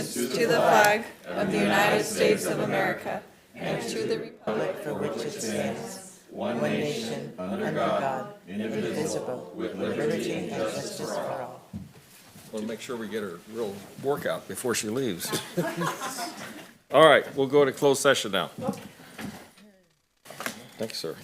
allegiance to the flag of the United States of America and to the republic for which it stands, one nation, under God, indivisible, with liberty and justice for all. Want to make sure we get her real workout before she leaves. All right, we'll go to closed session now. Thanks, sir.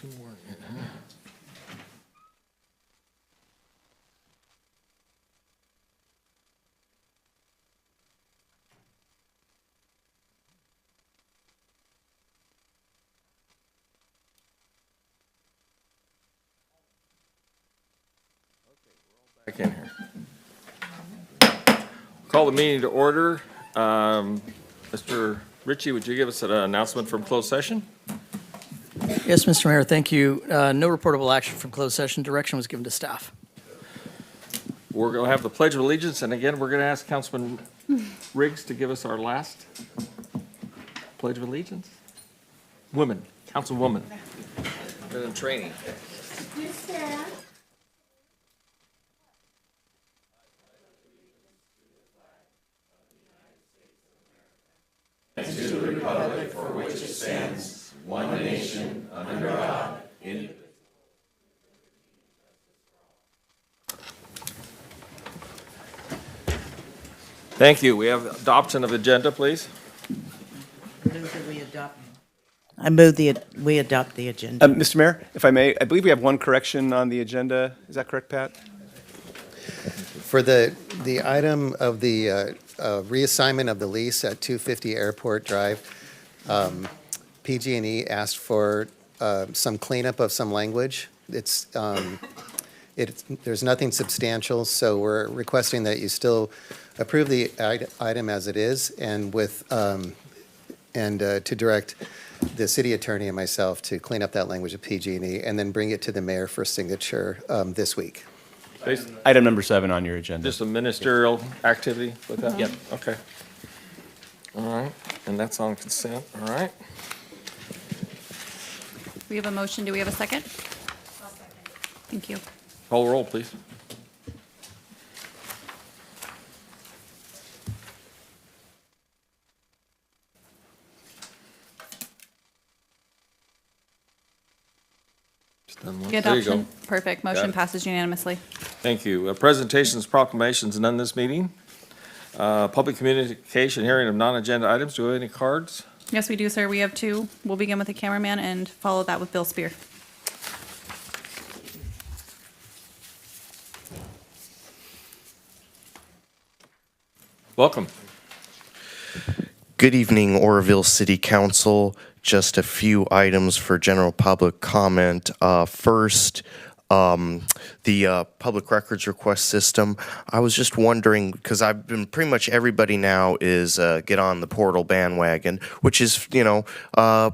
Two more. Back in here. Call the meeting to order. Mr. Ritchie, would you give us an announcement from closed session? Yes, Mr. Mayor, thank you. No reportable action from closed session. Direction was given to staff. We're going to have the Pledge of Allegiance, and again, we're going to ask Councilman Riggs to give us our last Pledge of Allegiance. Women, Councilwoman. Been in training. Thank you. We have adoption of agenda, please. I move that we adopt the agenda. Mr. Mayor, if I may, I believe we have one correction on the agenda. Is that correct, Pat? For the item of the reassignment of the lease at 250 Airport Drive, PG&E asked for some cleanup of some language. There's nothing substantial, so we're requesting that you still approve the item as it is, and to direct the city attorney and myself to clean up that language of PG&E and then bring it to the mayor for signature this week. Item number 7 on your agenda. Just a ministerial activity with that? Yep. Okay. All right, and that's on consent, all right? We have a motion. Do we have a second? Thank you. Call the roll, please. Just done one. The There you go. adoption, perfect. Got Motion it. passes unanimously. Thank you. Presentations, proclamations, none this meeting. Public communication, hearing of non-agenda items. Do we have any cards? Yes, we do, sir. We have two. We'll begin with the cameraman and follow that with Bill Spear. Welcome. Good evening, Oroville City Council. Just a few items for general public comment. First, the public records request system. I was just wondering, because I've been pretty much everybody now is get on the portal bandwagon, which is not a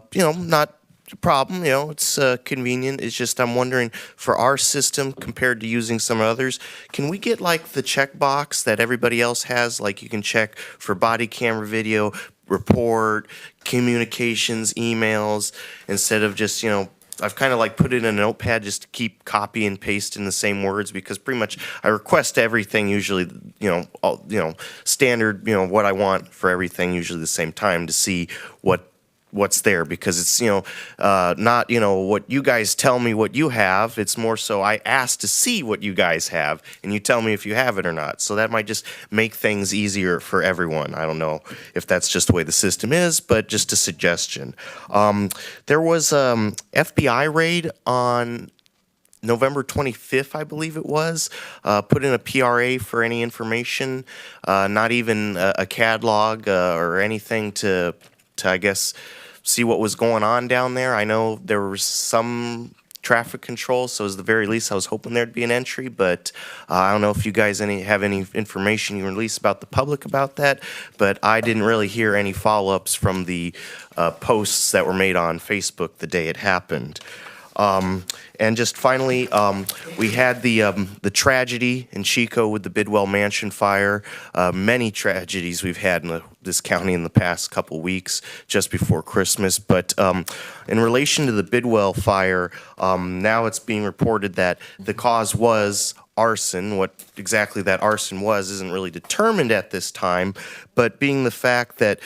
problem. It's convenient. It's just I'm wondering for our system compared to using some others, can we get like the checkbox that everybody else has? Like you can check for body camera video, report, communications, emails, instead of just I've kind of like put it in a notepad just to keep copy and paste in the same words, because pretty much I request everything usually, standard, what I want for everything usually the same time to see what's there, because it's not what you guys tell me what you have. It's more so I ask to see what you guys have and you tell me if you have it or not. So that might just make things easier for everyone. I don't know if that's just the way the system is, but just a suggestion. There was FBI raid on November 25th, I believe it was, put in a PRA for any information, not even a CAD log or anything to I guess, see what was going on down there. I know there was some traffic control, so at the very least I was hoping there'd be an entry, but I don't know if you guys have any information you release about the public about that, but I didn't really hear any follow-ups from the posts that were made on Facebook the day it happened. And just finally, we had the tragedy in Chico with the Bidwell Mansion fire. Many tragedies we've had in this county in the past couple weeks, just before Christmas. But in relation to the Bidwell fire, now it's being reported that the cause was arson. What exactly that arson was isn't really determined at this time, but being the fact that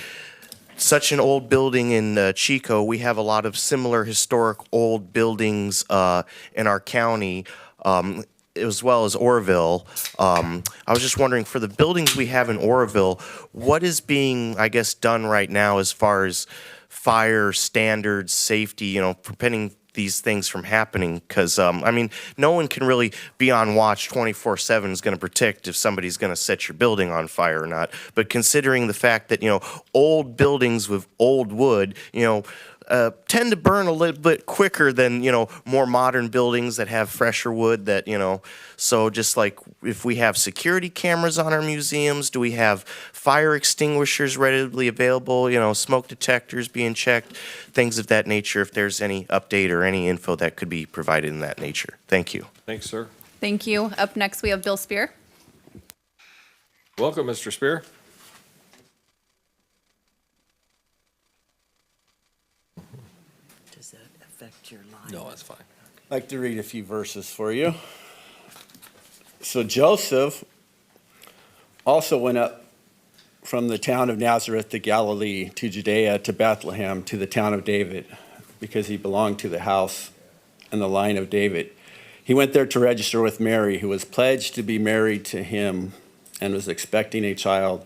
such an old building in Chico, we have a lot of similar historic old buildings in our county, as well as Oroville. I was just wondering, for the buildings we have in Oroville, what is being, I guess, done right now as far as fire standards, safety, these things from happening, because I mean, no one can really be on watch 24/7 is going to predict if somebody's going to set your building on fire or not. But considering the fact that, you know, old buildings with old wood, you know, tend to burn a little bit quicker than, you know, more modern buildings that have fresher wood that, you know, so just like if we have security cameras on our museums, do we have fire extinguishers readily available, you know, smoke detectors being checked, things of that nature, if there's any update or any info that could be provided in that nature. Thank you. Thanks, sir. Thank you. Up next, we have Bill Spear. Welcome, Mr. Spear. Does that affect your line? No, that's fine. I'd like to read a few verses for you. So Joseph also went up from the town of Nazareth to Galilee, to Judea, to Bethlehem, to the town of David, because he belonged to the house and the line of David. He went there to register with Mary, who was pledged to be married to him and was expecting a child.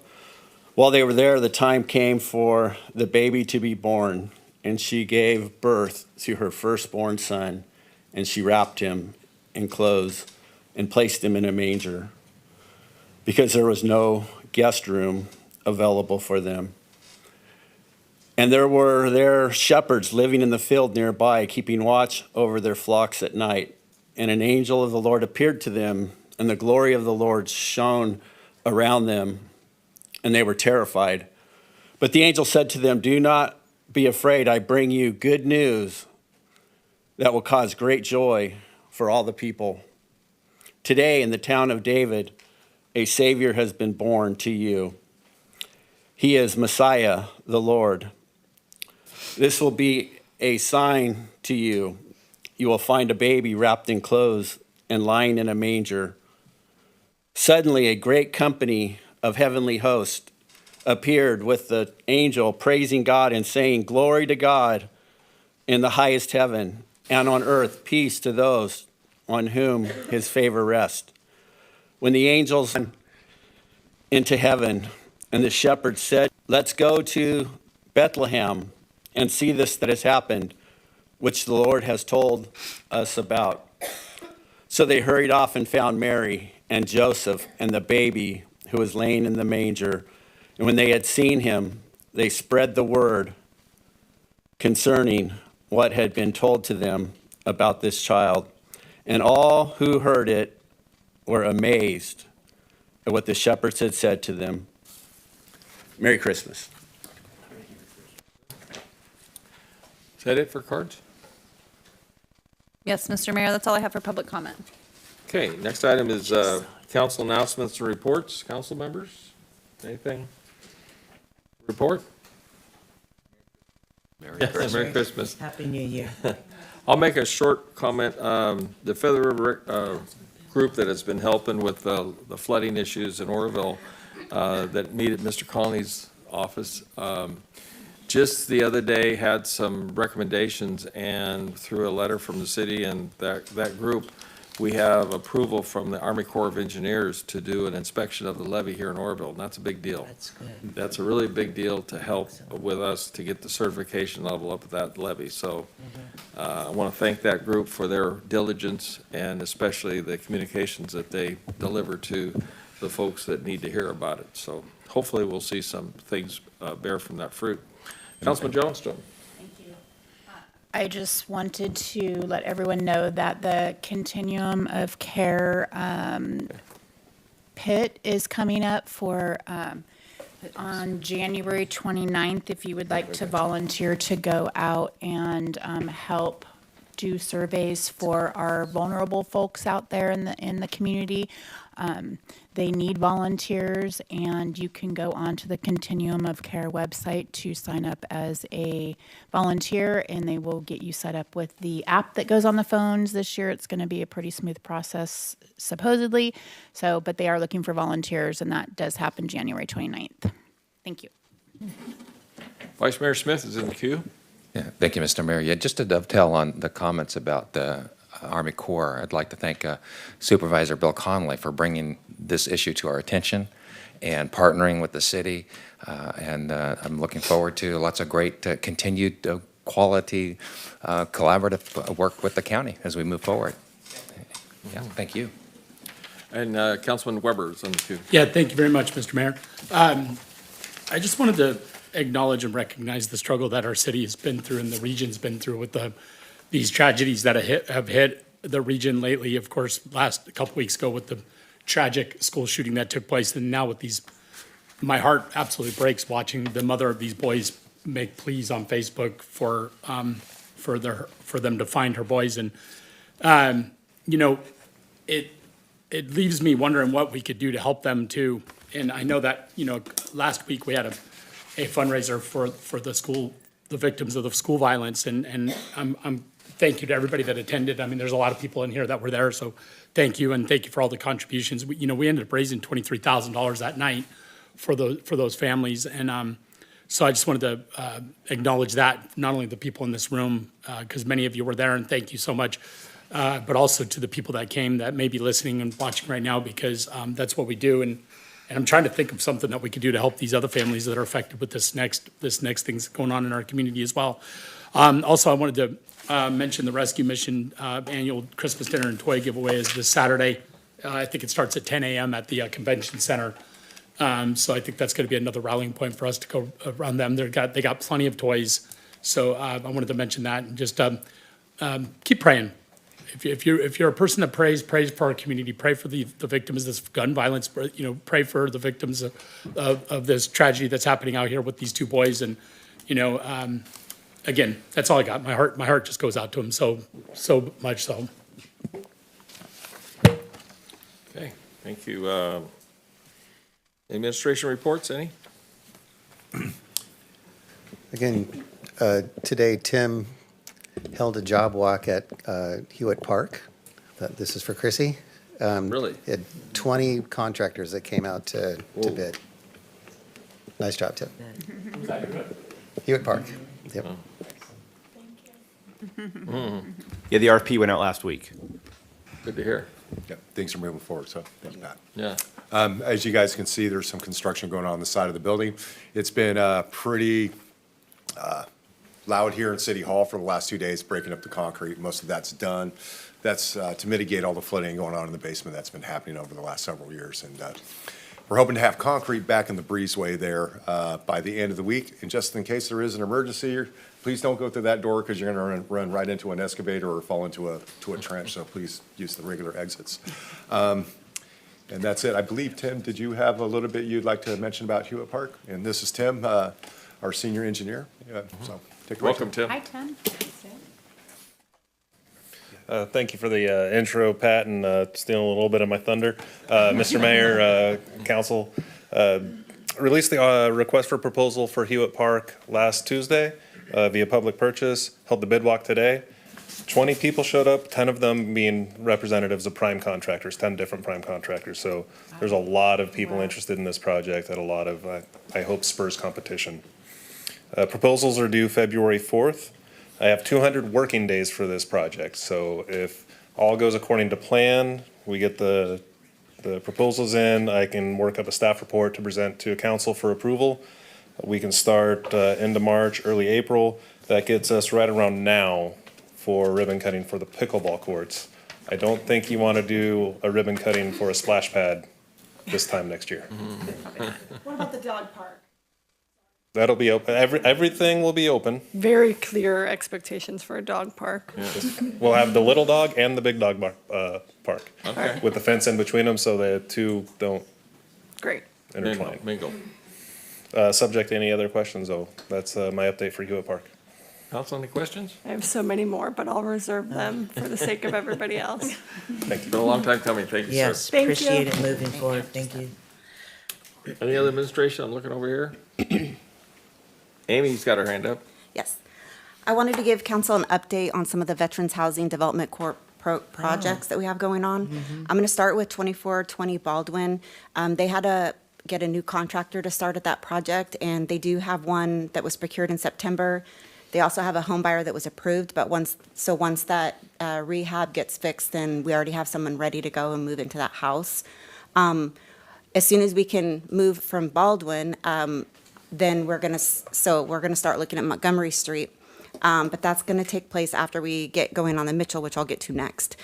While they were there, the time came for the baby to be born, and she gave birth to her firstborn son, and she wrapped him in clothes and placed him in a manger, because there was no guest room available for them. And there were there shepherds living in the field nearby, keeping watch over their flocks at night. And an angel of the Lord appeared to them, and the glory of the Lord shone around them, and they were terrified. But the angel said to them, "Do not be afraid. I bring you good news that will cause great joy for all the people. Today in the town of David, a Savior has been born to you. He is Messiah, the Lord. This will be a sign to you. You will find a baby wrapped in clothes and lying in a manger." Suddenly, a great company of heavenly hosts appeared with the angel, praising God and saying, "Glory to God in the highest heaven, and on earth peace to those on whom his favor rests." When the angels went into heaven, and the shepherds said, "Let's go to Bethlehem and see this that has happened, which the Lord has told us about." So they hurried off and found Mary and Joseph and the baby who was laying in the manger. And when they had seen him, they spread the word concerning what had been told to them about this child. And all who heard it were amazed at what the shepherds had said to them. Merry Christmas. Is that it for cards? Yes, Mr. Mayor, that's all I have for public comment. Okay, next item is council announcements and reports. Council members, anything? Report? Merry Christmas. Happy New Year. I'll make a short comment. The Feather River group that has been helping with the flooding issues in Oroville that meet at Mr. Conley's office, just the other day had some recommendations, and through a letter from the city and that group, we have approval from the Army Corps of Engineers to do an inspection of the levee here in Oroville, and that's a big deal. That's good. That's a really big deal to help with us to get the certification level up at that levee. So I want to thank that group for their diligence and especially the communications that they deliver to the folks that need to hear about it. So hopefully we'll see some things bear from that fruit. Councilman Johnstone. I just wanted to let everyone know that the Continuum of Care pit is coming up for on January 29th. If you would like to volunteer to go out and help do surveys for our vulnerable folks out there in the community. They need volunteers, and you can go onto the Continuum of Care website to sign up as a volunteer, and they will get you set up with the app that goes on the phones. This year, it's going to be a pretty smooth process, supposedly. So, but they are looking for volunteers, and that does happen January 29th. Thank you. Vice Mayor Smith is in the queue. Yeah, thank you, Mr. Mayor. Yeah, just to dovetail on the comments about the Army Corps, I'd like to thank Supervisor Bill Conley for bringing this issue to our attention and partnering with the city. And I'm looking forward to lots of great continued quality, collaborative work with the county as we move forward. Yeah, thank you. And Councilman Weber is on the queue. Yeah, thank you very much, Mr. Mayor. I just wanted to acknowledge and recognize the struggle that our city has been through and the region's been through with these tragedies that have hit the region lately. Of course, a couple weeks ago with the tragic school shooting that took place, and now with these, my heart absolutely breaks watching the mother of these boys make pleas on Facebook for them to find her boys. And it leaves me wondering what we could do to help them too. And I know that, last week we had a fundraiser for the victims of the school violence. And I'm thank you to everybody that attended. I mean, there's a lot of people in here that were there, so thank you. And thank you for all the contributions. We ended up raising $23,000 that night for those families. And so I just wanted to acknowledge that, not only the people in this room, because many of you were there, and thank you so much, but also to the people that came that may be listening and watching right now, because that's what we do. And I'm trying to think of something that we could do to help these other families that are affected with this next thing's going on in our community as well. Also, I wanted to mention the Rescue Mission annual Christmas dinner and toy giveaway is this Saturday. I think it starts at 10 a.m. at the convention center. So I think that's going to be another rallying point for us to go around them. They got plenty of toys. So I wanted to mention that, and just keep praying. If you're a person that prays for our community, pray for the victims of this gun violence. Pray for the victims of this tragedy that's happening out here with these two boys. And again, that's all I got. My heart just goes out to them so much so. Okay, thank you. Administration reports, any? Again, today Tim held a job walk at Hewitt Park. This is for Chrissy. Really? He had 20 contractors that came out to bid. Nice job, Tim. Hewitt Park. Yep. Yeah, the RFP went out last week. Good to hear. Yeah, things are moving forward, so thanks, Pat. Yeah. As you guys can see, there's some construction going on the side of the building. It's been pretty loud here in City Hall for the last 2 days, breaking up the concrete. Most of that's done. That's to mitigate all the flooding going on in the basement that's been happening over the last several years. And we're hoping to have concrete back in the breezeway there by the end of the week. And just in case there is an emergency, please don't go through that door, because you're going to run right into an excavator or fall into a trench. So please use the regular exits. And that's it. I believe, Tim, did you have a little bit you'd like to mention about Hewitt Park? And this is Tim, our senior engineer. So take it away. Welcome, Tim. Hi, Tim. Thank you for the intro, Pat, and stealing a little bit of my thunder. Mr. Mayor, Council, released the request for proposal for Hewitt Park last Tuesday via public purchase, held the bid walk today. 20 people showed up, 10 of them being representatives of prime contractors, 10 different prime contractors. So there's a lot of people interested in this project, and a lot of, I hope, spurs competition. Proposals are due February 4th. I have 200 working days for this project. So if all goes according to plan, we get the proposals in, I can work up a staff report to present to council for approval. We can start end of March, early April. That gets us right around now for ribbon cutting for the pickleball courts. I don't think you want to do a ribbon cutting for a splash pad this time next year. What about the dog park? That'll be open. Everything will be open. Very clear expectations for a dog park. We'll have the little dog and the big dog park. Okay. With the fence in between them so the two don't Great. intertwine. Mingle. Subject to any other questions, though. That's my update for Hewitt Park. Council, any questions? I have so many more, but I'll reserve them for the sake of everybody else. Thank you. Been a long time coming. Thank you, sir. Yes, Thank appreciate you. it moving forward. Thank you. Any other administration? I'm looking over here. Amy's got her hand up. Yes. I wanted to give council an update on some of the Veterans Housing Development Corp. Projects that we have going on. I'm going to start with 2420 Baldwin. They had to get a new contractor to start at that project, and they do have one that was procured in September. They also have a home buyer that was approved, but once that rehab gets fixed, then we already have someone ready to go and move into that house. As soon as we can move from Baldwin, then we're gonna start looking at Montgomery Street. But that's going to take place after we get going on the Mitchell, which I'll get to next.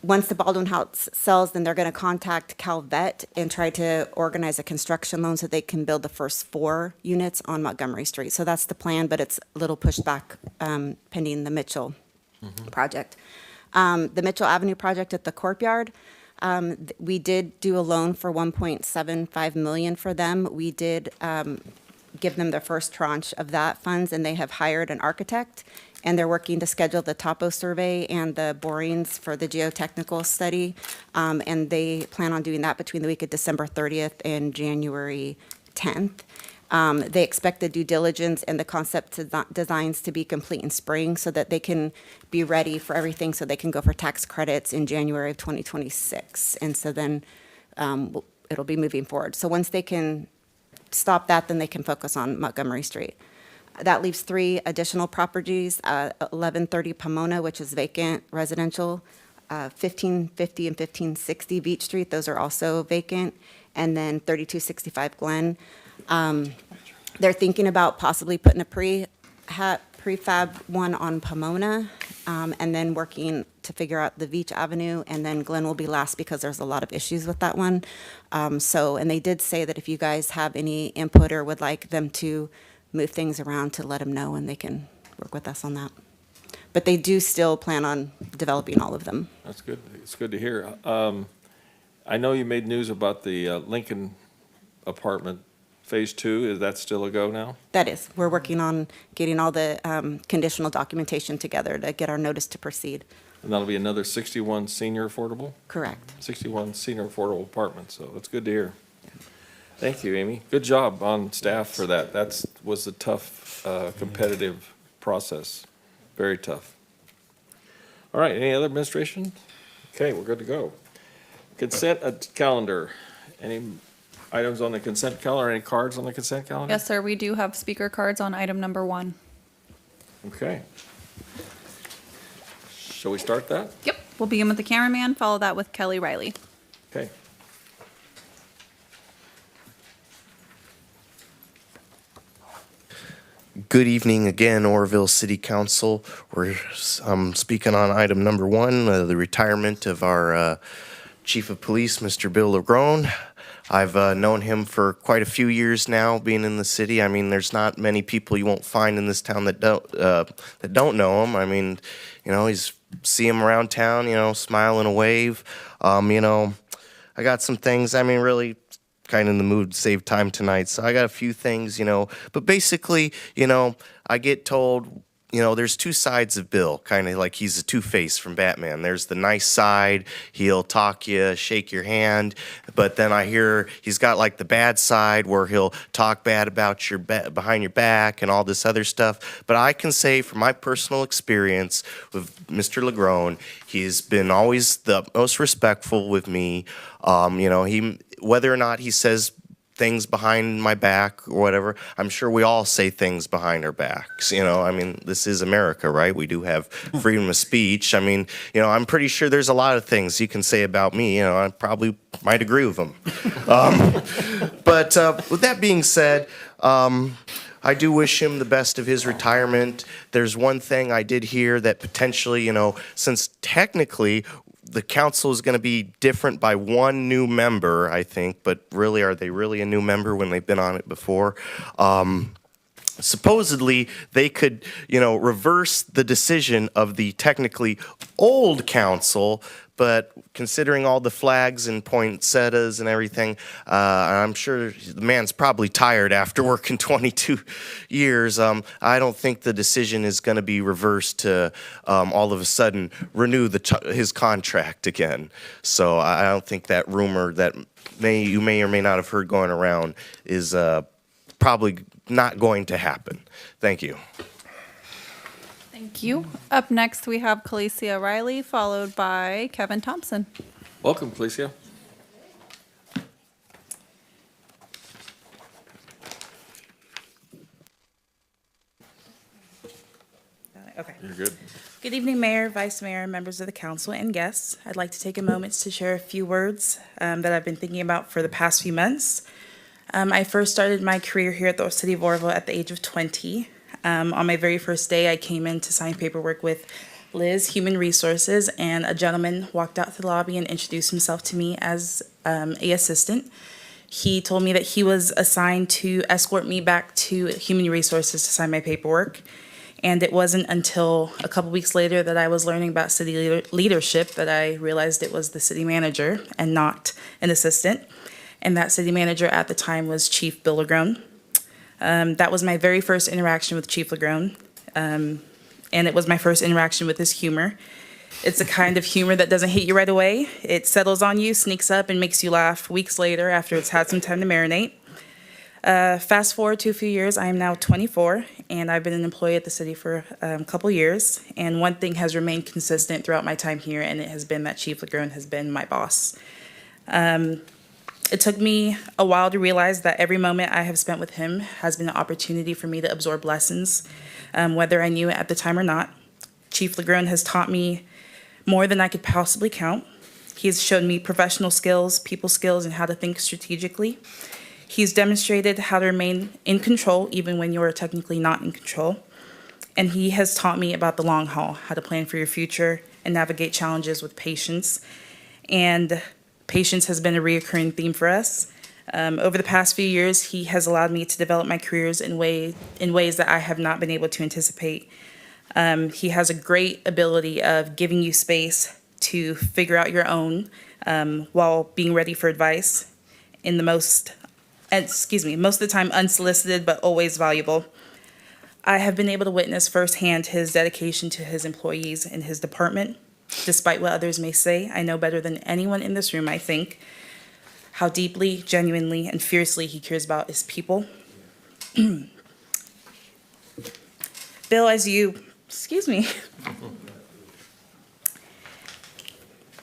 Once the Baldwin House sells, then they're going to contact Calvet and try to organize a construction loan so they can build the first 4 units on Montgomery Street. So that's the plan, but it's a little pushed back pending the Mitchell project. The Mitchell Avenue project at the Courtyard, we did do a loan for $1.75 million for them. We did give them the first tranche of that funds, and they have hired an architect, and they're working to schedule the topo survey and the borings for the geotechnical study. And they plan on doing that between the week of December 30th and January 10th. They expect the due diligence and the concept designs to be complete in spring so that they can be ready for everything, so they can go for tax credits in January of 2026. And so then it'll be moving forward. So once they can stop that, then they can focus on Montgomery Street. That leaves 3 additional properties, 1130 Pomona, which is vacant residential, 1550 and 1560 Beach Street, those are also vacant, and then 3265 Glen. They're thinking about possibly putting a prefab one on Pomona, and then working to figure out the Beach Avenue, and then Glen will be last because there's a lot of issues with that one. And they did say that if you guys have any input or would like them to move things around, to let them know, and they can work with us on that. But they do still plan on developing all of them. That's good. It's good to hear. I know you made news about the Lincoln apartment, Phase 2. Is that still a go now? That is. We're working on getting all the conditional documentation together to get our notice to proceed. And that'll be another 61 senior affordable? Correct. 61 senior affordable apartments, so that's good to hear. Thank you, Amy. Good job on staff for that. That was a tough, competitive process. Very tough. All right, any other administration? Okay, we're good to go. Consent calendar. Any items on the consent calendar, any cards on the consent calendar? Yes, sir, we do have speaker cards on item number 1. Okay. Shall we start that? Yep, we'll begin with the cameraman, follow that with Kelly Riley. Okay. Good evening again, Oroville City Council. We're speaking on item number 1, the retirement of our Chief of Police, Mr. Bill Legrone. I've known him for quite a few years now, being in the city. I mean, there's not many people you won't find in this town that don't know him. I mean, you know, see him around town, you know, smile and wave. You know, I got some things. I mean, really, kind of in the mood to save time tonight, so I got a few things, you know. But basically, you know, I get told, you know, there's 2 sides of Bill, kind of like he's a Two-Face from Batman. There's the nice side, he'll talk you, shake your hand, but then I hear he's got like the bad side where he'll talk bad about your behind your back and all this other stuff. But I can say from my personal experience with Mr. Legrone, he's been always the most respectful with me. You know, whether or not he says things behind my back or whatever, I'm sure we all say things behind our backs, you know. I mean, this is America, right? We do have freedom of speech. I mean, you know, I'm pretty sure there's a lot of things you can say about me, you know, I probably might agree with them. But with that being said, I do wish him the best of his retirement. There's one thing I did hear that potentially, you know, since technically the council is going to be different by 1 new member, I think, but really, are they really a new member when they've been on it before? Supposedly, they could, you know, reverse the decision of the technically old council, but considering all the flags and poinsettias and everything, I'm sure the man's probably tired after working 22 years. I don't think the decision is going to be reversed to all of a sudden renew his contract again. So I don't think that rumor that you may or may not have heard going around is probably not going to happen. Thank you. Thank you. Up next, we have Calicia Riley, followed by Kevin Thompson. Welcome, Calicia. Okay. You're good. Good evening, Mayor, Vice Mayor, members of the council, and guests. I'd like to take a moment to share a few words that I've been thinking about for the past few months. I first started my career here at the City of Oroville at the age of 20. On my very first day, I came in to sign paperwork with Liz, Human Resources, and a gentleman walked out to the lobby and introduced himself to me as a assistant. He told me that he was assigned to escort me back to Human Resources to sign my paperwork. And it wasn't until a couple weeks later that I was learning about city leadership that I realized it was the city manager and not an assistant. And that city manager at the time was Chief Bill Lagrone. That was my very first interaction with Chief Lagrone. And it was my first interaction with his humor. It's a kind of humor that doesn't hit you right away. It settles on you, sneaks up, and makes you laugh weeks later after it's had some time to marinate. Fast forward to a few years, I am now 24, and I've been an employee at the city for a couple years. And one thing has remained consistent throughout my time here, and it has been that Chief Lagrone has been my boss. It took me a while to realize that every moment I have spent with him has been an opportunity for me to absorb lessons, whether I knew it at the time or not. Chief Lagrone has taught me more than I could possibly count. He's shown me professional skills, people skills, and how to think strategically. He's demonstrated how to remain in control even when you're technically not in control. And he has taught me about the long haul, how to plan for your future and navigate challenges with patience. And patience has been a reoccurring theme for us. Over the past few years, he has allowed me to develop my careers in ways that I have not been able to anticipate. He has a great ability of giving you space to figure out your own while being ready for advice in the most of the time unsolicited, but always valuable. I have been able to witness firsthand his dedication to his employees in his department. Despite what others may say, I know better than anyone in this room, I think, how deeply, genuinely, and fiercely he cares about his people. Bill,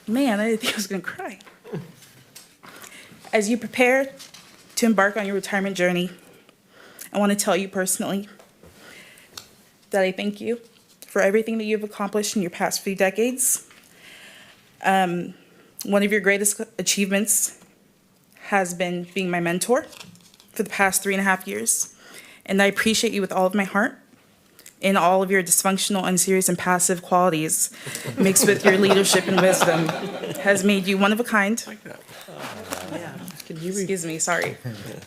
Man, I didn't think I was gonna cry. As you prepare to embark on your retirement journey, I want to tell you personally that I thank you for everything that you've accomplished in your past few decades. One of your greatest achievements has been being my mentor for the past 3.5 years. And I appreciate you with all of my heart. In all of your dysfunctional, unserious, and passive qualities, mixed with your leadership and wisdom, has made you one of a kind. Excuse me, sorry.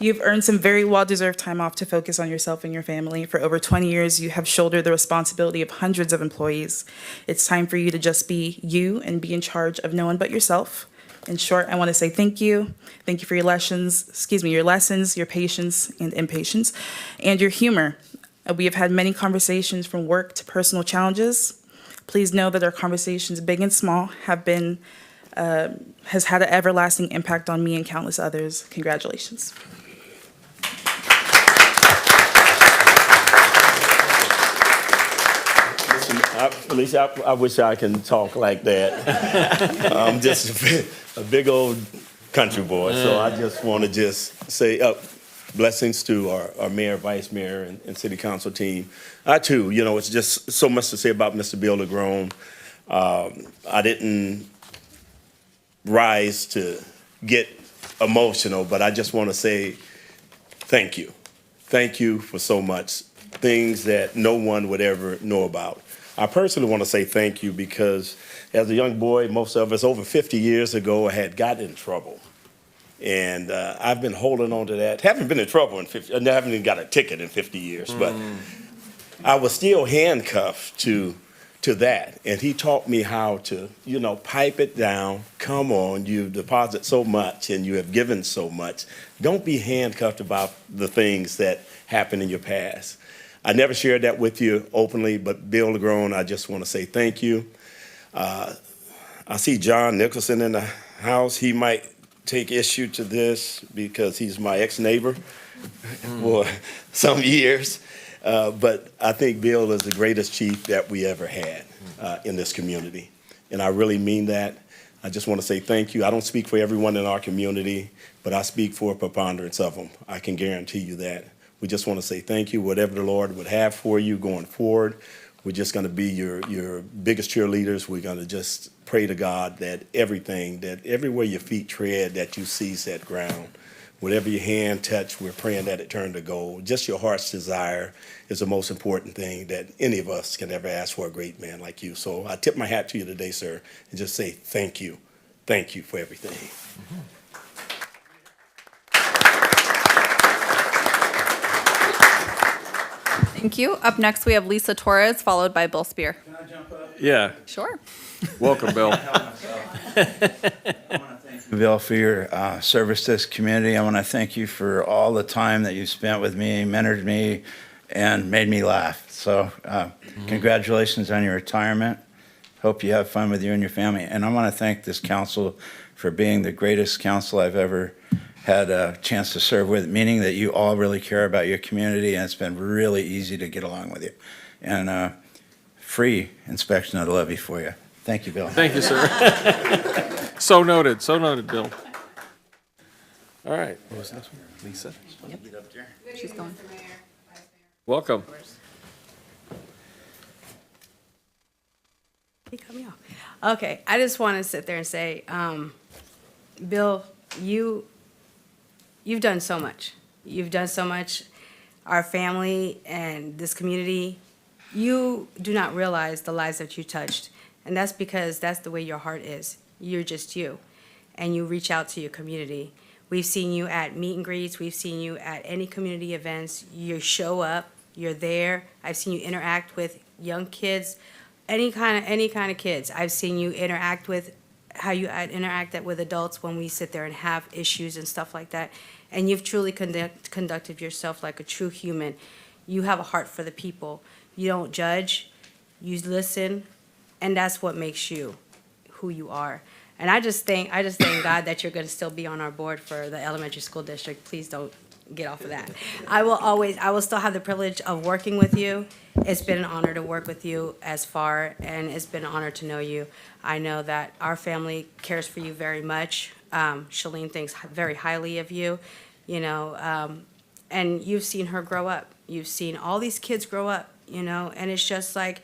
You've earned some very well-deserved time off to focus on yourself and your family. For over 20 years, you have shouldered the responsibility of hundreds of employees. It's time for you to just be you and be in charge of no one but yourself. In short, I want to say thank you. Thank you for your lessons, your patience and impatience, and your humor. We have had many conversations from work to personal challenges. Please know that our conversations, big and small, has had an everlasting impact on me and countless others. Congratulations. Alicia, I wish I can talk like that. I'm just a big old country boy, so I just want to say blessings to our mayor, vice mayor, and city council team. I too, it's just so much to say about Mr. Bill Lagrone. I didn't rise to get emotional, but I just want to say thank you. Thank you for so much, things that no one would ever know about. I personally want to say thank you because as a young boy, most of us over 50 years ago had gotten in trouble. And I've been holding on to that. Haven't been in trouble in 50, I haven't even got a ticket in 50 years, but I was still handcuffed to that. And he taught me how to, pipe it down. Come on, you deposit so much and you have given so much. Don't be handcuffed about the things that happened in your past. I never shared that with you openly, but Bill Lagrone, I just want to say thank you. I see John Nicholson in the house. He might take issue to this because he's my ex-neighbor for some years. But I think Bill is the greatest chief that we ever had in this community. And I really mean that. I just want to say thank you. I don't speak for everyone in our community, but I speak for a preponderance of them. I can guarantee you that. We just want to say thank you. Whatever the Lord would have for you going forward, we're just going to be your biggest cheerleaders. We're going to just pray to God that everywhere your feet tread, that you seize that ground. whatever your hand touch, we're praying that it turn to gold. Just your heart's desire is the most important thing that any of us can ever ask for a great man like you. So I tip my hat to you today, sir, and just say thank you. Thank you for everything. Thank you. Up next, we have Lisa Torres, followed by Bill Spear. Yeah. Sure. Welcome, Bill. Bill, for your service to this community. I want to thank you for all the time that you spent with me, mentored me, and made me laugh. So congratulations on your retirement. Hope you have fun with you and your family. And I want to thank this council for being the greatest council I've ever had a chance to serve with, meaning that you all really care about your community, and it's been really easy to get along with you. And free inspection of the levy for you. Thank you, Bill. Thank you, sir. So noted, Bill. All right. What was this one? Lisa? She's going. Welcome. He cut me off. Okay, I just want to sit there and say, Bill, you've done so much. You've done so much. Our family and this community, you do not realize the lives that you touched. And that's because that's the way your heart is. You're just you. And you reach out to your community. We've seen you at meet and greets. We've seen you at any community events. You show up. You're there. I've seen you interact with young kids, any kind of kids. I've seen you interact with how you interact with adults when we sit there and have issues and stuff like that. And you've truly conducted yourself like a true human. You have a heart for the people. You don't judge. You listen. And that's what makes you who you are. And I just thank God that you're going to still be on our board for the elementary school district. Please don't get off of that. I will still have the privilege of working with you. It's been an honor to work with you as far, and it's been an honor to know you. I know that our family cares for you very much. Shalene thinks very highly of you, and you've seen her grow up. You've seen all these kids grow up, and it's just like,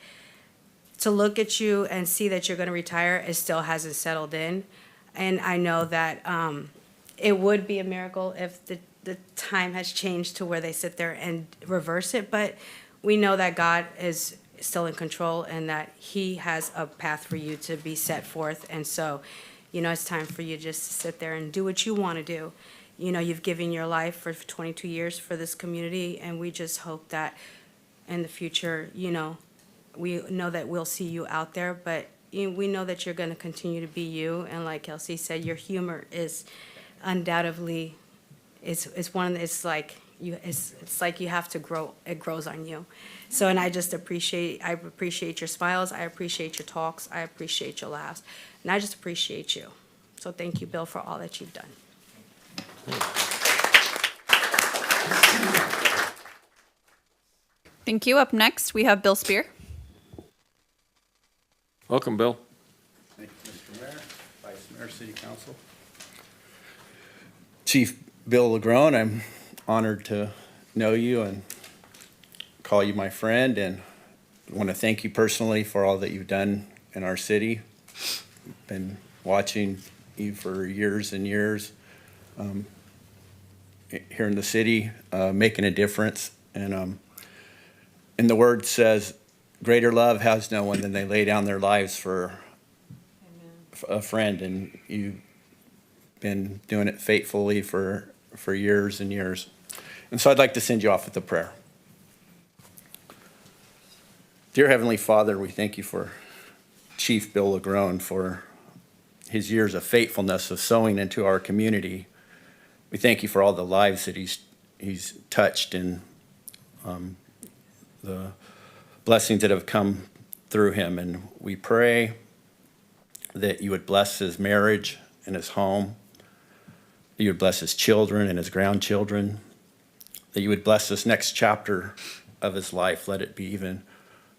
to look at you and see that you're going to retire, it still hasn't settled in. And I know that it would be a miracle if the time has changed to where they sit there and reverse it. But we know that God is still in control and that He has a path for you to be set forth. And so, it's time for you just to sit there and do what you want to do. You've given your life for 22 years for this community, and we just hope that in the future, we know that we'll see you out there, but we know that you're going to continue to be you. And like Kelsey said, your humor is undoubtedly, it's like you have to grow. It grows on you. So, and I appreciate your smiles. I appreciate your talks. I appreciate your laughs, and I just appreciate you. So thank you, Bill, for all that you've done. Thank you. Up next, we have Bill Spear. Welcome, Bill. Thank you, Mr. Mayor, Vice Mayor, City Council. Chief Bill Legrone, I'm honored to know you and call you my friend, and I want to thank you personally for all that you've done in our city. Been watching you for years and years here in the city, making a difference. And the word says, greater love has no one than they lay down their lives for a friend, and you've been doing it faithfully for years and years. And so I'd like to send you off with a prayer. Dear Heavenly Father, we thank you for Chief Bill Legrone, for his years of faithfulness of sowing into our community. We thank you for all the lives that he's touched, and the blessings that have come through him. And we pray that you would bless his marriage and his home, that you would bless his children and his grandchildren, that you would bless this next chapter of his life. Let it be even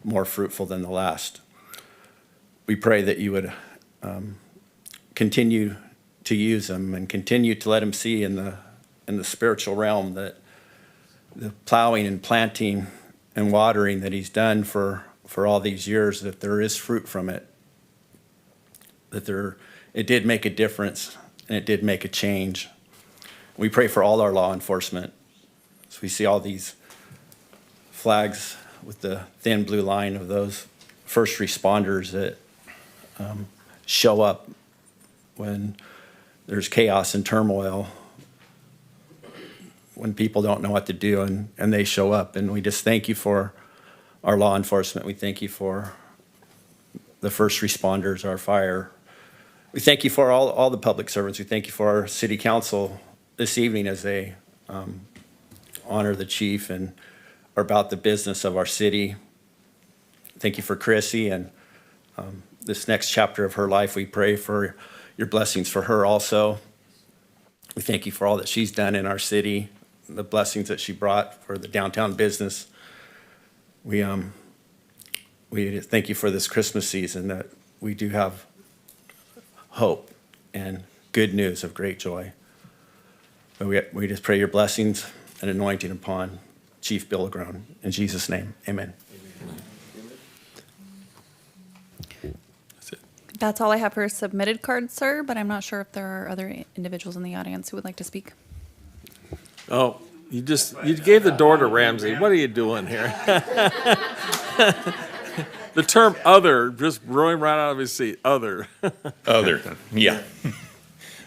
more fruitful than the last. We pray that you would continue to use him and continue to let him see in the spiritual realm that the plowing and planting and watering that he's done for all these years, that there is fruit from it, that it did make a difference and it did make a change. We pray for all our law enforcement. So we see all these flags with the thin blue line of those first responders that show up when there's chaos and turmoil, when people don't know what to do, and they show up. And we just thank you for our law enforcement. We thank you for the first responders, our fire. We thank you for all the public servants. We thank you for our city council this evening as they honor the chief and are about the business of our city. Thank you for Chrissy and this next chapter of her life. We pray for your blessings for her also. We thank you for all that she's done in our city, the blessings that she brought for the downtown business. We thank you for this Christmas season, that we do have hope and good news of great joy. But we just pray your blessings and anointing upon Chief Bill Agrone. In Jesus' name, amen. That's all I have for submitted cards, sir, but I'm not sure if there are other individuals in the audience who would like to speak. Oh, you gave the door to Ramsey. What are you doing here? The term other just rolling right out of his seat. Other. Other, yeah.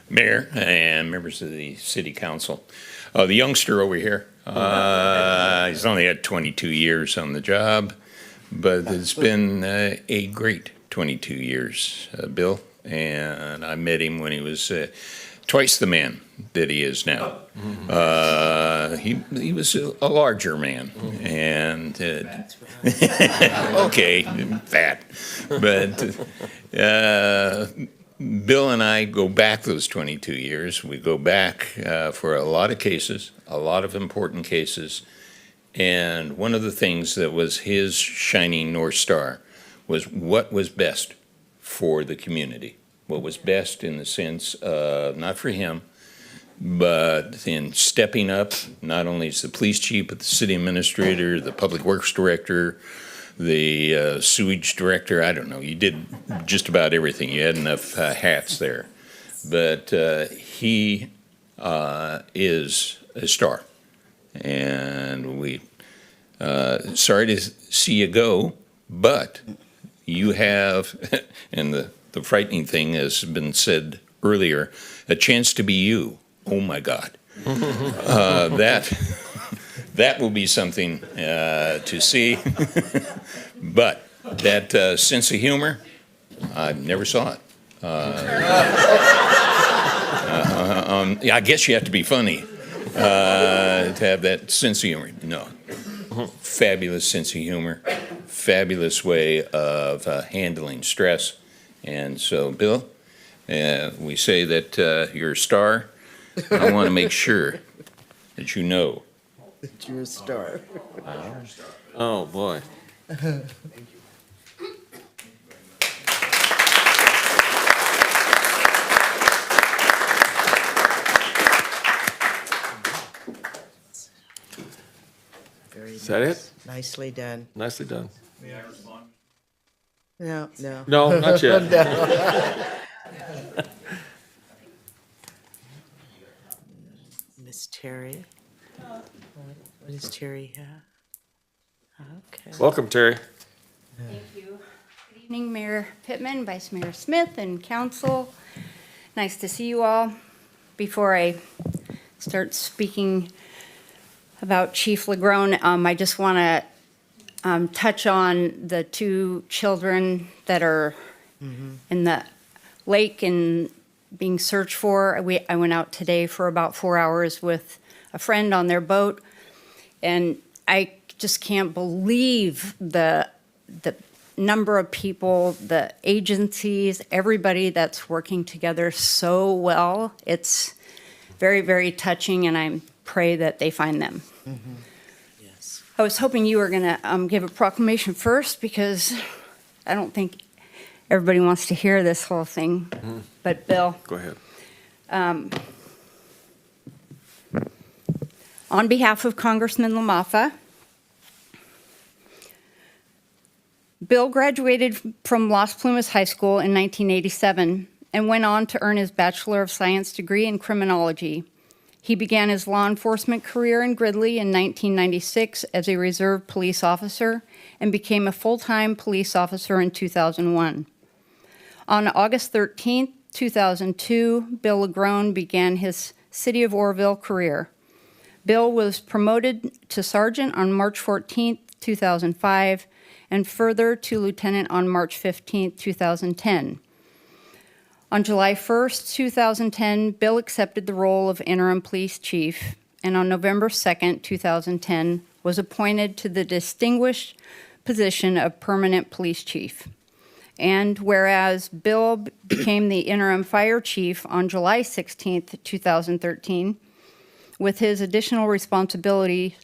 Mayor and members of the city council. The youngster over here, he's only had 22 years on the job, but it's been a great 22 years, Bill. And I met him when he was twice the man that he is now. He was a larger man, and okay, fat, but Bill and I go back those 22 years. We go back for a lot of cases, a lot of important cases, and one of the things that was his shining North Star was what was best for the community, what was best in the sense of, not for him, but in stepping up, not only as the police chief, but the city administrator, the public works director, the sewage director. I don't know, you did just about everything. You had enough hats there. But he is a star. And we, sorry to see you go, but you have, and the frightening thing has been said earlier, a chance to be you. Oh my God. That will be something to see. But that sense of humor, I never saw it. I guess you have to be funny to have that sense of humor. No. Fabulous sense of humor, fabulous way of handling stress. And so, Bill, we say that you're a star. I want to make sure that you know That you're a star. Oh, boy. Very Is that it? Nicely done. Nicely done. May I respond? No. No, not yet. No. Miss Terry. What does Terry have? Okay. Welcome, Terry. Thank you. Good evening, Mayor Pittman, Vice Mayor Smith, and council. Nice to see you all. Before I start speaking about Chief Lagrone, I just want to touch on the two children that are in the lake and being searched for. I went out today for about 4 hours with a friend on their boat, and I just can't believe the number of people, the agencies, everybody that's working together so well. It's very, very touching, and I pray that they find them. Yes. I was hoping you were going to give a proclamation first, because I don't think everybody wants to hear this whole thing. But Bill. Go ahead. On behalf of Congressman LaMaffa, Bill graduated from Las Plumas High School in 1987 and went on to earn his Bachelor of Science degree in criminology. He began his law enforcement career in Gridley in 1996 as a reserve police officer and became a full-time police officer in 2001. On August 13, 2002, Bill Lagrone began his City of Oroville career. Bill was promoted to sergeant on March 14, 2005, and further to lieutenant on March 15, 2010. On July 1, 2010, Bill accepted the role of interim police chief, and on November 2, 2010, was appointed to the distinguished position of permanent police chief. And whereas Bill became the interim fire chief on July 16, 2013, with his additional responsibility,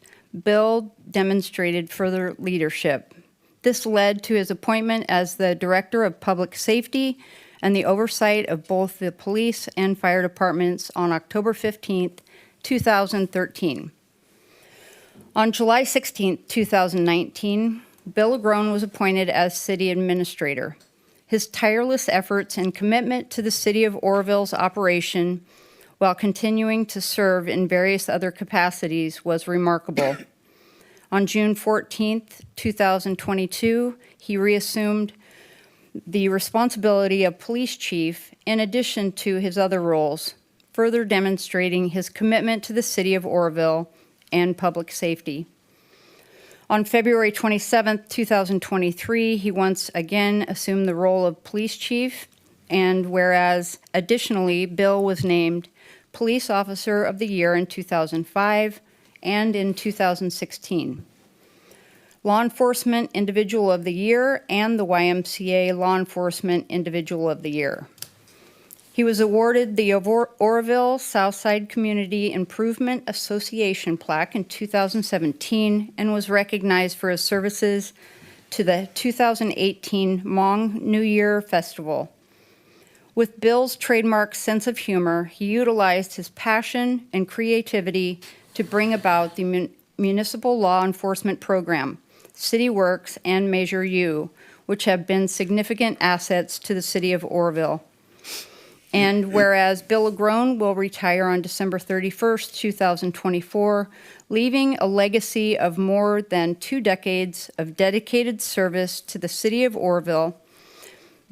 Bill demonstrated further leadership. This led to his appointment as the Director of Public Safety and the oversight of both the police and fire departments on October 15, 2013. On July 16, 2019, Bill Lagrone was appointed as City Administrator. His tireless efforts and commitment to the City of Oroville's operation while continuing to serve in various other capacities was remarkable. On June 14, 2022, he reassumed the responsibility of police chief in addition to his other roles, further demonstrating his commitment to the City of Oroville and public safety. On February 27, 2023, he once again assumed the role of police chief, and whereas additionally, Bill was named Police Officer of the Year in 2005 and in 2016. Law Enforcement Individual of the Year and the YMCA Law Enforcement Individual of the Year. He was awarded the Oroville Southside Community Improvement Association plaque in 2017 and was recognized for his services to the 2018 Hmong New Year Festival. With Bill's trademark sense of humor, he utilized his passion and creativity to bring about the municipal law enforcement program, City Works and Measure U, which have been significant assets to the City of Oroville. And whereas Bill Lagrone will retire on December 31st, 2024, leaving a legacy of more than 2 decades of dedicated service to the City of Oroville,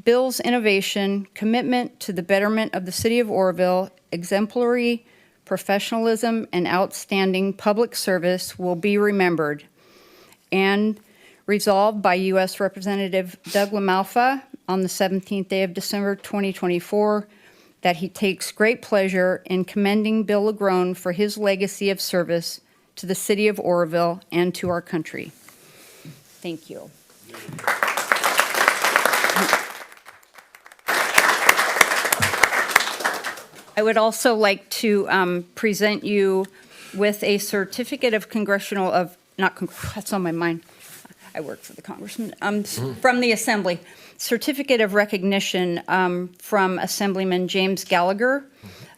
Bill's innovation, commitment to the betterment of the City of Oroville, exemplary professionalism, and outstanding public service will be remembered. And resolved by U.S. Representative Doug LaMalfa on the 17th day of December 2024, that he takes great pleasure in commending Bill Lagrone for his legacy of service to the City of Oroville and to our country. Thank you. I would also like to present you with a certificate of congressional of, that's on my mind. I work for the congressman, from the Assembly. Certificate of recognition from Assemblyman James Gallagher.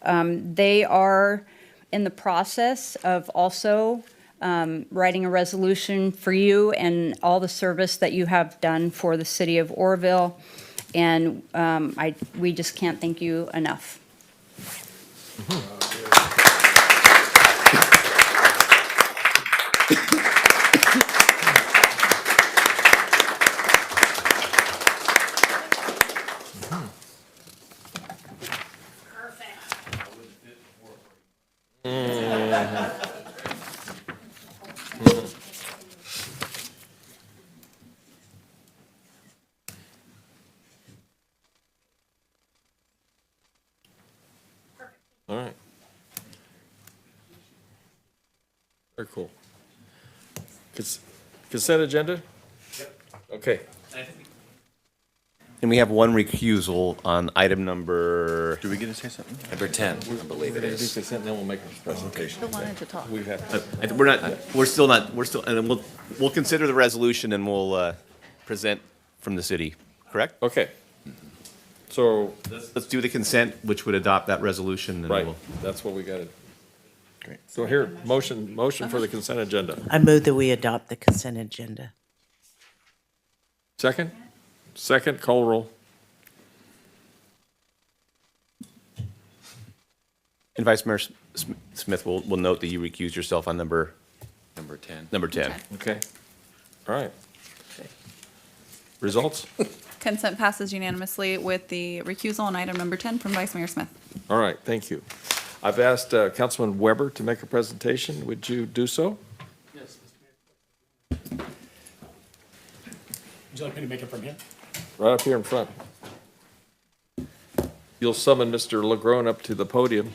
They are in the process of also writing a resolution for you and all the service that you have done for the City of Oroville. And we just can't thank you enough. All right. Very cool. Consent agenda? Okay. And we have one recusal on item number. Do we get to say something? Number 10, I believe it We're gonna do is. consent, then we'll make a presentation. Still wanted to talk. We have, We're still, and then we'll consider the resolution and we'll present from the city, correct? okay. So, Let's do the consent, which would adopt that resolution. And right, we'll- that's what we got to. Great. So here, motion for the consent agenda. I move that we adopt the consent agenda. Second? Second, call roll. And Vice Mayor Smith will note that you recuse yourself on number 10. Number 10. Okay. All right. Results? Consent passes unanimously with the recusal on item number 10 from Vice Mayor Smith. All right, thank you. I've asked Councilman Weber to make a presentation. Would you do so? Yes, Mr. Mayor. Would you like me to make it from here? Right up here in front. You'll summon Mr. LeGrone up to the podium.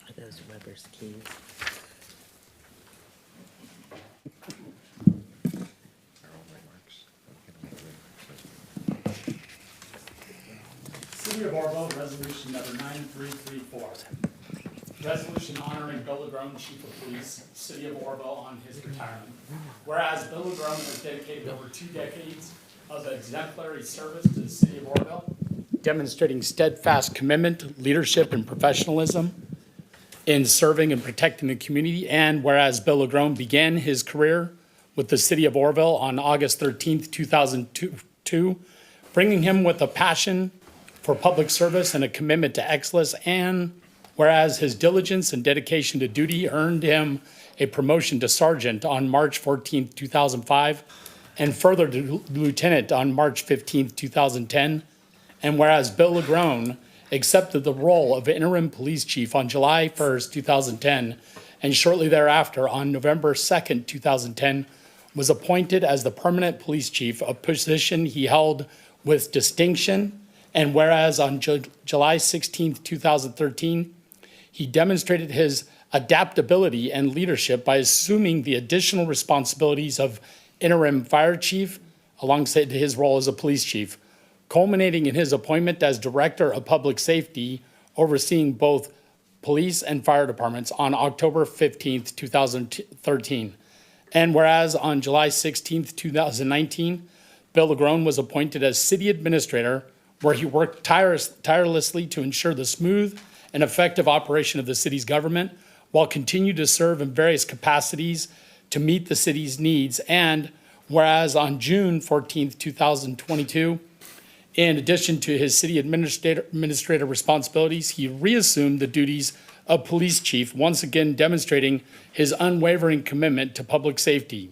Are those Weber's keys? City of Oroville, resolution number 9334. Resolution honoring Bill LeGrone, Chief of Police, City of Oroville, on his retirement. Whereas Bill LeGrone has dedicated over 2 decades of exemplary service to the City of Oroville, demonstrating steadfast commitment, leadership, and professionalism in serving and protecting the community. And whereas Bill LeGrone began his career with the City of Oroville on August 13th, 2002, bringing him with a passion for public service and a commitment to excellence. And whereas his diligence and dedication to duty earned him a promotion to sergeant on March 14th, 2005, and further to lieutenant on March 15th, 2010. And whereas Bill LeGrone accepted the role of interim police chief on July 1st, 2010, and shortly thereafter, on November 2nd, 2010, was appointed as the permanent police chief, a position he held with distinction. And whereas on July 16th, 2013, he demonstrated his adaptability and leadership by assuming the additional responsibilities of interim fire chief alongside his role as a police chief, culminating in his appointment as Director of Public Safety, overseeing both police and fire departments on October 15th, 2013. And whereas on July 16th, 2019, Bill LeGrone was appointed as City Administrator, where he worked tirelessly to ensure the smooth and effective operation of the city's government, while continuing to serve in various capacities to meet the city's needs. And whereas on June 14th, 2022, in addition to his city administrator responsibilities, he reassumed the duties of police chief, once again demonstrating his unwavering commitment to public safety.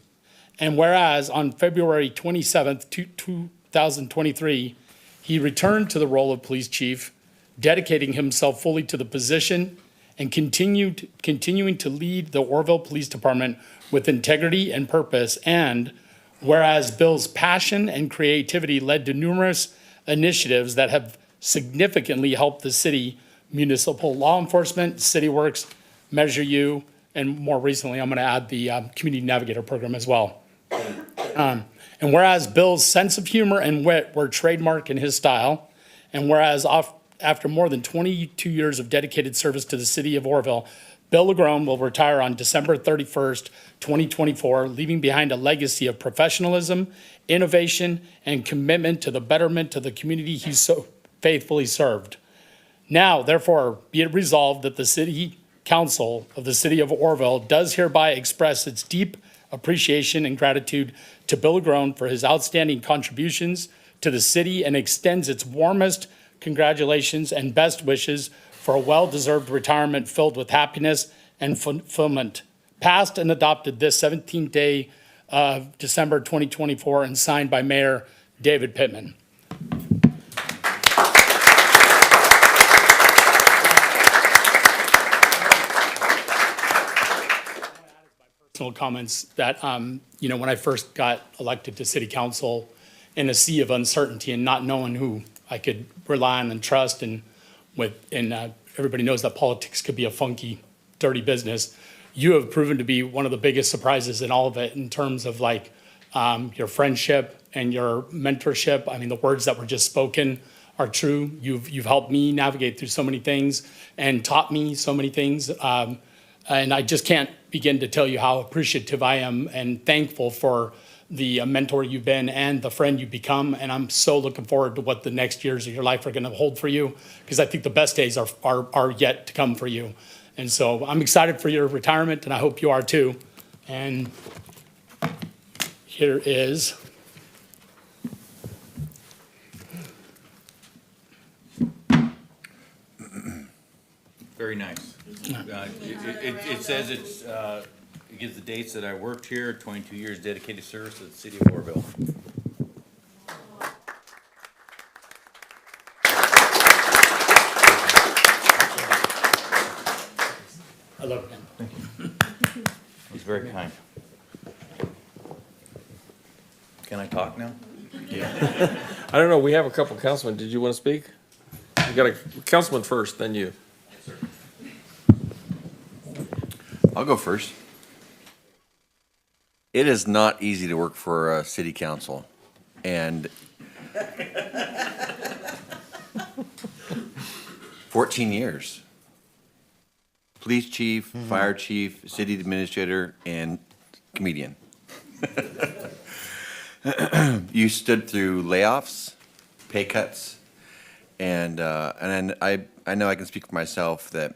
And whereas on February 27th, 2023, he returned to the role of police chief, dedicating himself fully to the position and continuing to lead the Oroville Police Department with integrity and purpose. And whereas Bill's passion and creativity led to numerous initiatives that have significantly helped the city, municipal law enforcement, City Works, Measure U, and more recently, I'm going to add the Community Navigator program as well. And whereas Bill's sense of humor and wit were trademark in his style, and whereas after more than 22 years of dedicated service to the City of Oroville, Bill LeGrone will retire on December 31st, 2024, leaving behind a legacy of professionalism, innovation, and commitment to the betterment of the community he so faithfully served. Now, therefore, be it resolved that the City Council of the City of Oroville does hereby express its deep appreciation and gratitude to Bill LeGrone for his outstanding contributions to the city, and extends its warmest congratulations and best wishes for a well-deserved retirement filled with happiness and fulfillment. Passed and adopted this 17th day of December 2024 and signed by Mayor David Pittman. Personal comments that, when I first got elected to city council in a sea of uncertainty and not knowing who I could rely on and trust, and everybody knows that politics could be a funky, dirty business. You have proven to be one of the biggest surprises in all of it in terms of your friendship and your mentorship. I mean, the words that were just spoken are true. You've helped me navigate through so many things and taught me so many things. And I just can't begin to tell you how appreciative I am and thankful for the mentor you've been and the friend you've become. And I'm so looking forward to what the next years of your life are going to hold for you, because I think the best days are yet to come for you. And so I'm excited for your retirement, and I hope you are too. And here is Very nice. It says it gives the dates that I worked here, 22 years dedicated service to the city of Oroville. I love it. Thank you. It was very kind. Can I talk now? I don't know, we have a couple councilmen. Did you want to speak? You got a councilman first, then you. I'll go first. It is not easy to work for city council, and 14 years. Police chief, fire chief, city administrator, and comedian. You stood through layoffs, pay cuts, and I know I can speak for myself that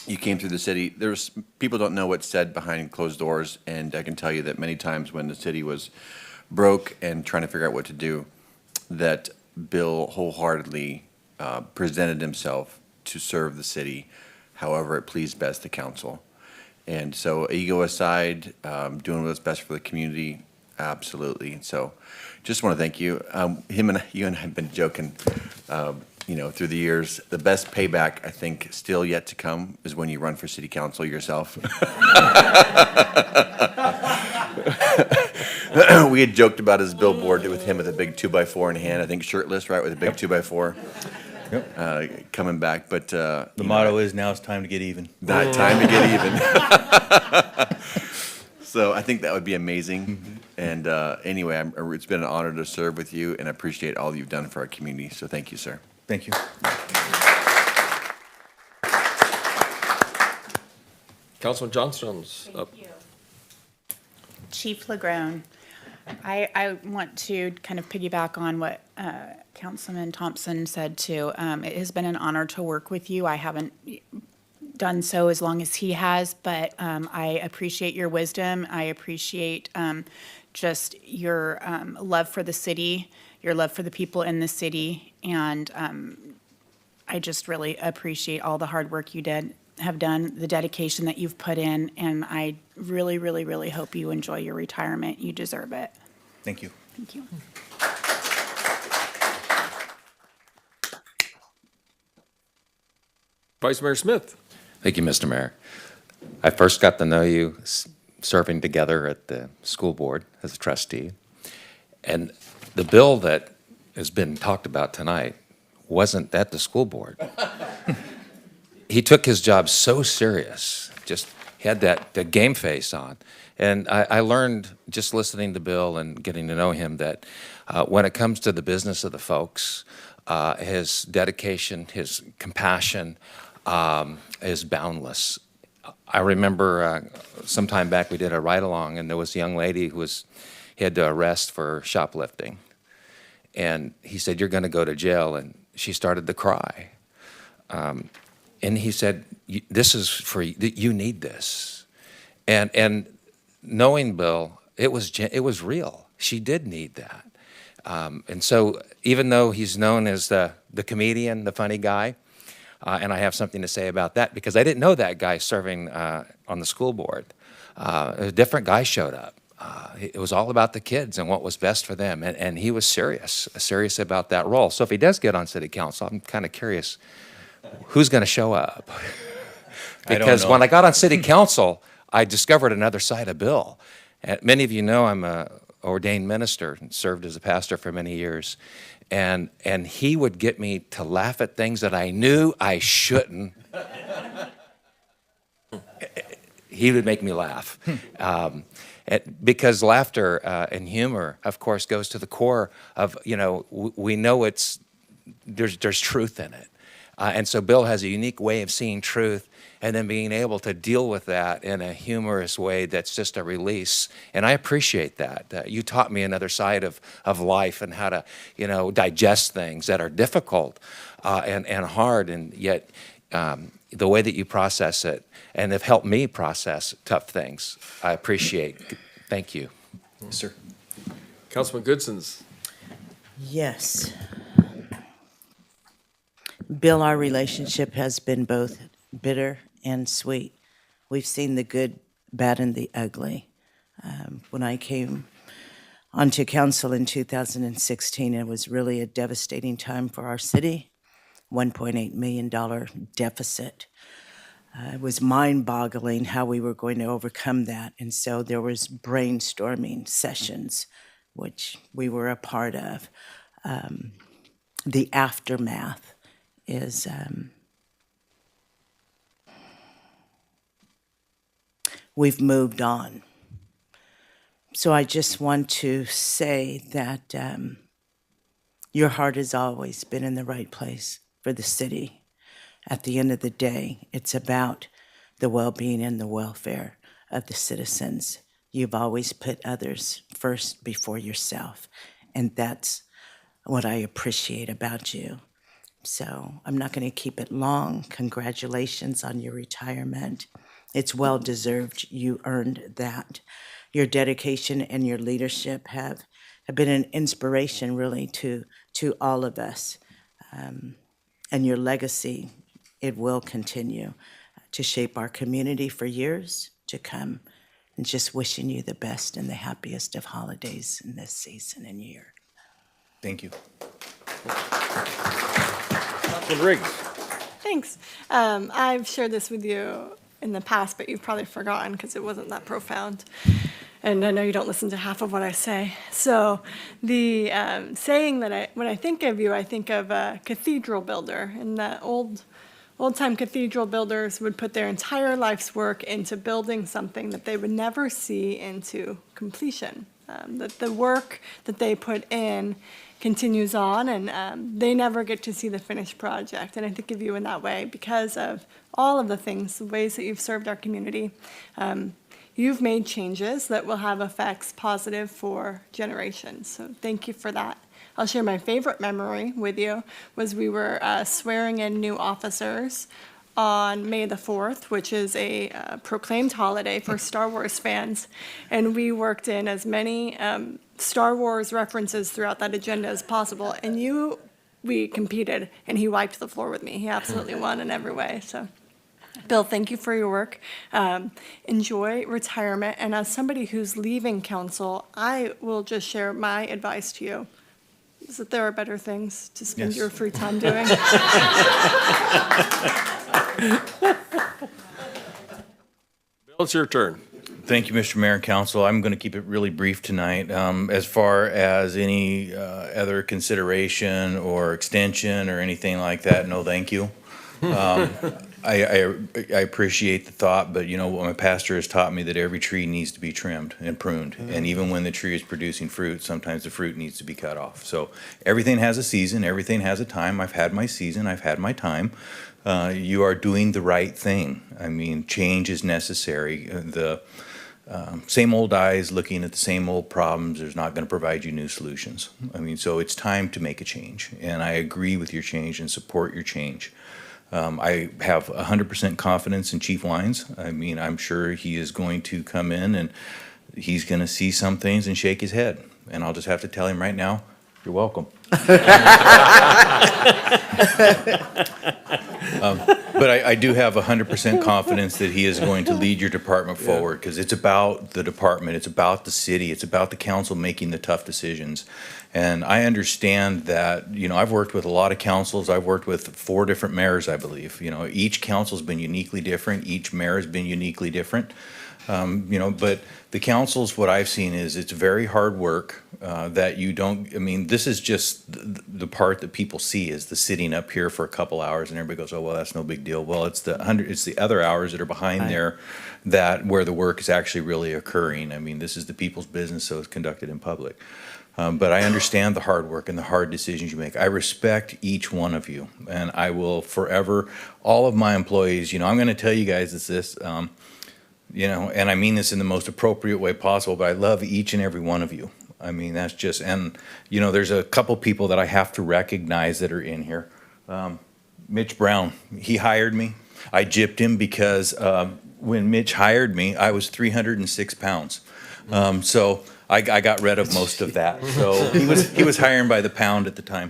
you came through the city. There's people don't know what's said behind closed doors, and I can tell you that many times when the city was broke and trying to figure out what to do, that Bill wholeheartedly presented himself to serve the city however it pleased best the council. And so ego aside, doing what's best for the community, absolutely. So just want to thank you. You and I have been joking, through the years. The best payback, I think, still yet to come is when you run for city council yourself. We had joked about his billboard with him with a big 2x4 in hand, I think shirtless, right, with a big 2x4. Yep. Coming back, but The motto is now it's time to get even. Time to get even. So I think that would be amazing. And anyway, it's been an honor to serve with you, and I appreciate all you've done for our community. So thank you, sir. Thank you. Councilman Johnstone's up. Chief Legrone, I want to kind of piggyback on what Councilman Thompson said too. It has been an honor to work with you. I haven't done so as long as he has, but I appreciate your wisdom. I appreciate just your love for the city, your love for the people in the city, and I just really appreciate all the hard work you have done, the dedication that you've put in, and I really, really, really hope you enjoy your retirement. You deserve it. Thank you. Thank you. Vice Mayor Smith. Thank you, Mr. Mayor. I first got to know you serving together at the school board as a trustee. And the bill that has been talked about tonight wasn't at the school board. He took his job so serious, just had that game face on. And I learned just listening to Bill and getting to know him that when it comes to the business of the folks, his dedication, his compassion is boundless. I remember some time back we did a ride-along, and there was a young lady who he had to arrest for shoplifting. And he said, "You're going to go to jail." And she started to cry. And he said, "This is for you. You need this." And knowing Bill, it was real. She did need that. And so even though he's known as the comedian, the funny guy, and I have something to say about that because I didn't know that guy serving on the school board. A different guy showed up. It was all about the kids and what was best for them, and he was serious about that role. So if he does get on city council, I'm kind of curious, who's going to show up? Because when I got on city council, I discovered another side of Bill. And many of you know I'm an ordained minister and served as a pastor for many years. And he would get me to laugh at things that I knew I shouldn't. He would make me laugh. Because laughter and humor, of course, goes to the core of, we know there's truth in it. And so Bill has a unique way of seeing truth and then being able to deal with that in a humorous way that's just a release. And I appreciate that. You taught me another side of life and how to, digest things that are difficult and hard, and yet the way that you process it and have helped me process tough things, I appreciate. Thank you. Yes, sir. Councilman Goodson's. Yes. Bill, our relationship has been both bitter and sweet. We've seen the good, bad, and the ugly. When I came onto council in 2016, it was really a devastating time for our city. $1.8 million deficit. It was mind-boggling how we were going to overcome that. And so there was brainstorming sessions, which we were a part of. The aftermath is we've moved on. So I just want to say that your heart has always been in the right place for the city. At the end of the day, it's about the well-being and the welfare of the citizens. You've always put others first before yourself, and that's what I appreciate about you. So I'm not going to keep it long. Congratulations on your retirement. It's well-deserved. You earned that. Your dedication and your leadership have been an inspiration, really, to all of us. And your legacy, it will continue to shape our community for years to come. And just wishing you the best and the happiest of holidays in this season and year. Thank you. Councilman Riggs. Thanks. I've shared this with you in the past, but you've probably forgotten because it wasn't that profound. And I know you don't listen to half of what I say. So the saying that when I think of you, I think of a cathedral builder. And the old-time cathedral builders would put their entire life's work into building something that they would never see into completion. That the work that they put in continues on, and they never get to see the finished project. And I think of you in that way because of all of the things, the ways that you've served our community. You've made changes that will have effects positive for generations. So thank you for that. I'll share my favorite memory with you was we were swearing in new officers on May the 4th, which is a proclaimed holiday for Star Wars fans. And we worked in as many Star Wars references throughout that agenda as possible. And we competed, and he wiped the floor with me. He absolutely won in every way. So, Bill, thank you for your work. Enjoy retirement. And as somebody who's leaving council, I will just share my advice to you. Is that there are better things to spend your free time doing? Bill, it's your turn. Thank you, Mr. Mayor and Council. I'm going to keep it really brief tonight. As far as any other consideration or extension or anything like that, no thank you. I appreciate the thought, but you know what my pastor has taught me, that every tree needs to be trimmed and pruned. And even when the tree is producing fruit, sometimes the fruit needs to be cut off. So everything has a season, everything has a time. I've had my season, I've had my time. You are doing the right thing. I mean, change is necessary. The same old eyes looking at the same old problems is not going to provide you new solutions. I mean, so it's time to make a change. And I agree with your change and support your change. I have 100% confidence in Chief Wines. I mean, I'm sure he is going to come in and he's going to see some things and shake his head. And I'll just have to tell him right now, you're welcome. But I do have 100% confidence that he is going to lead your department forward, because it's about the department, it's about the city, it's about the council making the tough decisions. And I understand that, you know, I've worked with a lot of councils. I've worked with 4 different mayors, I believe. You know, each council's been uniquely different. Each mayor has been uniquely different. You know, but the councils, what I've seen is it's very hard work that you don't, I mean, this is just the part that people see is the sitting up here for a couple hours and everybody goes, oh, well, that's no big deal. Well, it's the other hours that are behind there that where the work is actually really occurring. I mean, this is the people's business, so it's conducted in public. But I understand the hard work and the hard decisions you make. I respect each one of you, and I will forever, all of my employees, you know, I'm going to tell you guys this, you know, and I mean this in the most appropriate way possible, but I love each and every one of you. I mean, that's just, and, you know, there's a couple people that I have to recognize that are in here. Mitch Brown, he hired me. I gypped him because when Mitch hired me, I was 306 pounds. So I got rid of most of that. So he was hiring by the pound at the time.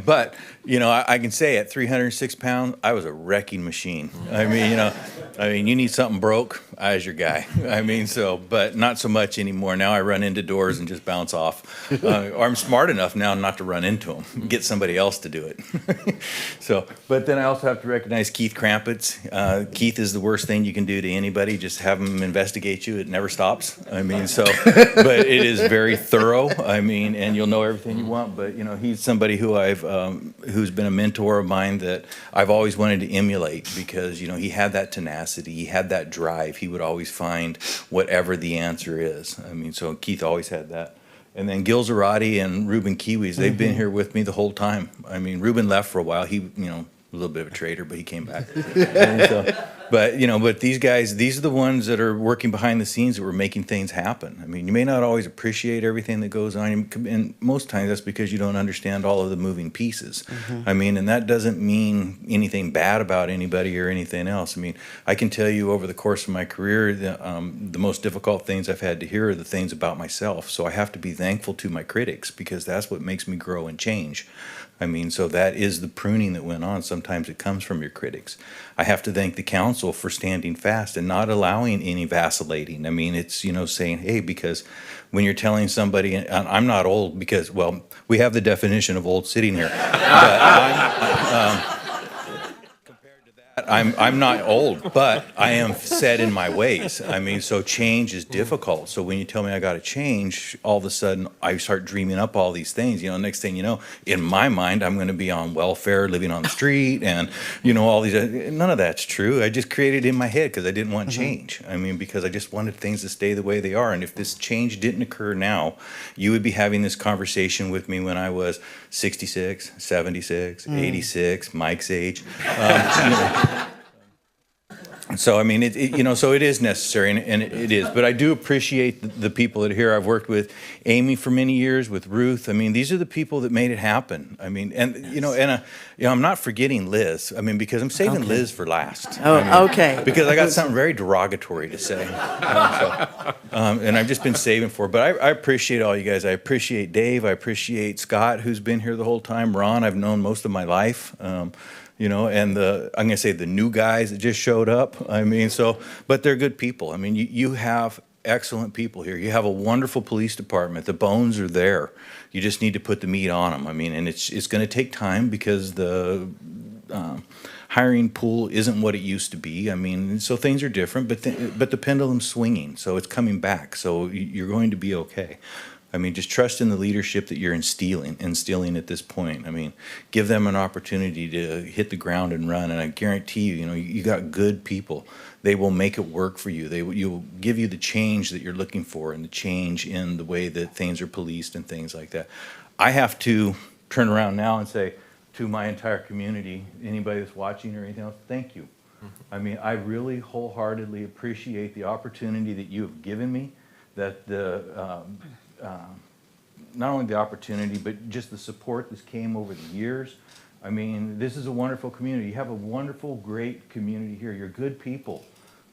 But I can say at 306 pounds, I was a wrecking machine. I mean, you need something broke, I was your guy. But not so much anymore. Now I run into doors and just bounce off. Or I'm smart enough now not to run into them, get somebody else to do it. But then I also have to recognize Keith Krampitz. Keith is the worst thing you can do to anybody. Just have him investigate you. It never stops. But it is very thorough. And you'll know everything you want. But he's somebody who who's been a mentor of mine that I've always wanted to emulate because he had that tenacity, he had that drive. He would always find whatever the answer is. So Keith always had that. And then Gil Zarate and Ruben Kiwis, they've been here with me the whole time. Ruben left for a while. He, a little bit of a traitor, but he came back. But these guys, these are the ones that are working behind the scenes that were making things happen. You may not always appreciate everything that goes on, and most times that's because you don't understand all of the moving pieces. And that doesn't mean anything bad about anybody or anything else. I can tell you over the course of my career, the most difficult things I've had to hear are the things about myself. So I have to be thankful to my critics because that's what makes me grow and change. So that is the pruning that went on. Sometimes it comes from your critics. I have to thank the council for standing fast and not allowing any vacillating. It's, saying, hey, because when you're telling somebody, and I'm not old because, well, we have the definition of old sitting here. But I'm not old, but I am set in my ways. So change is difficult. So when you tell me I got to change, all of a sudden I start dreaming up all these things. Next thing you know, in my mind, I'm going to be on welfare, living on the street, and all these. None of that's true. I just created it in my head because I didn't want change. Because I just wanted things to stay the way they are. And if this change didn't occur now, you would be having this conversation with me when I was 66, 76, 86, Mike's age. So it is necessary, and it is. But I do appreciate the people that are here. I've worked with Amy for many years, with Ruth. These are the people that made it happen. I'm not forgetting Liz. Because I'm saving Liz for last. Okay. Because I got something very derogatory to say, and I've just been saving for. But I appreciate all you guys. I appreciate Dave. I appreciate Scott, who's been here the whole time. Ron, I've known most of my life. And I'm going to say the new guys that just showed up. But they're good people. You have excellent people here. You have a wonderful police department. The bones are there. You just need to put the meat on them. And it's going to take time because the hiring pool isn't what it used to be. So things are different, but the pendulum's swinging, so it's coming back. So you're going to be okay. Just trust in the leadership that you're instilling at this point. Give them an opportunity to hit the ground and run. And I guarantee you, you got good people. They will make it work for you. You'll give you the change that you're looking for and the change in the way that things are policed and things like that. I have to turn around now and say to my entire community, anybody that's watching or anything else, thank you. I really wholeheartedly appreciate the opportunity that you have given me, that not only the opportunity, but just the support that came over the years. This is a wonderful community. You have a wonderful, great community here. You're good people.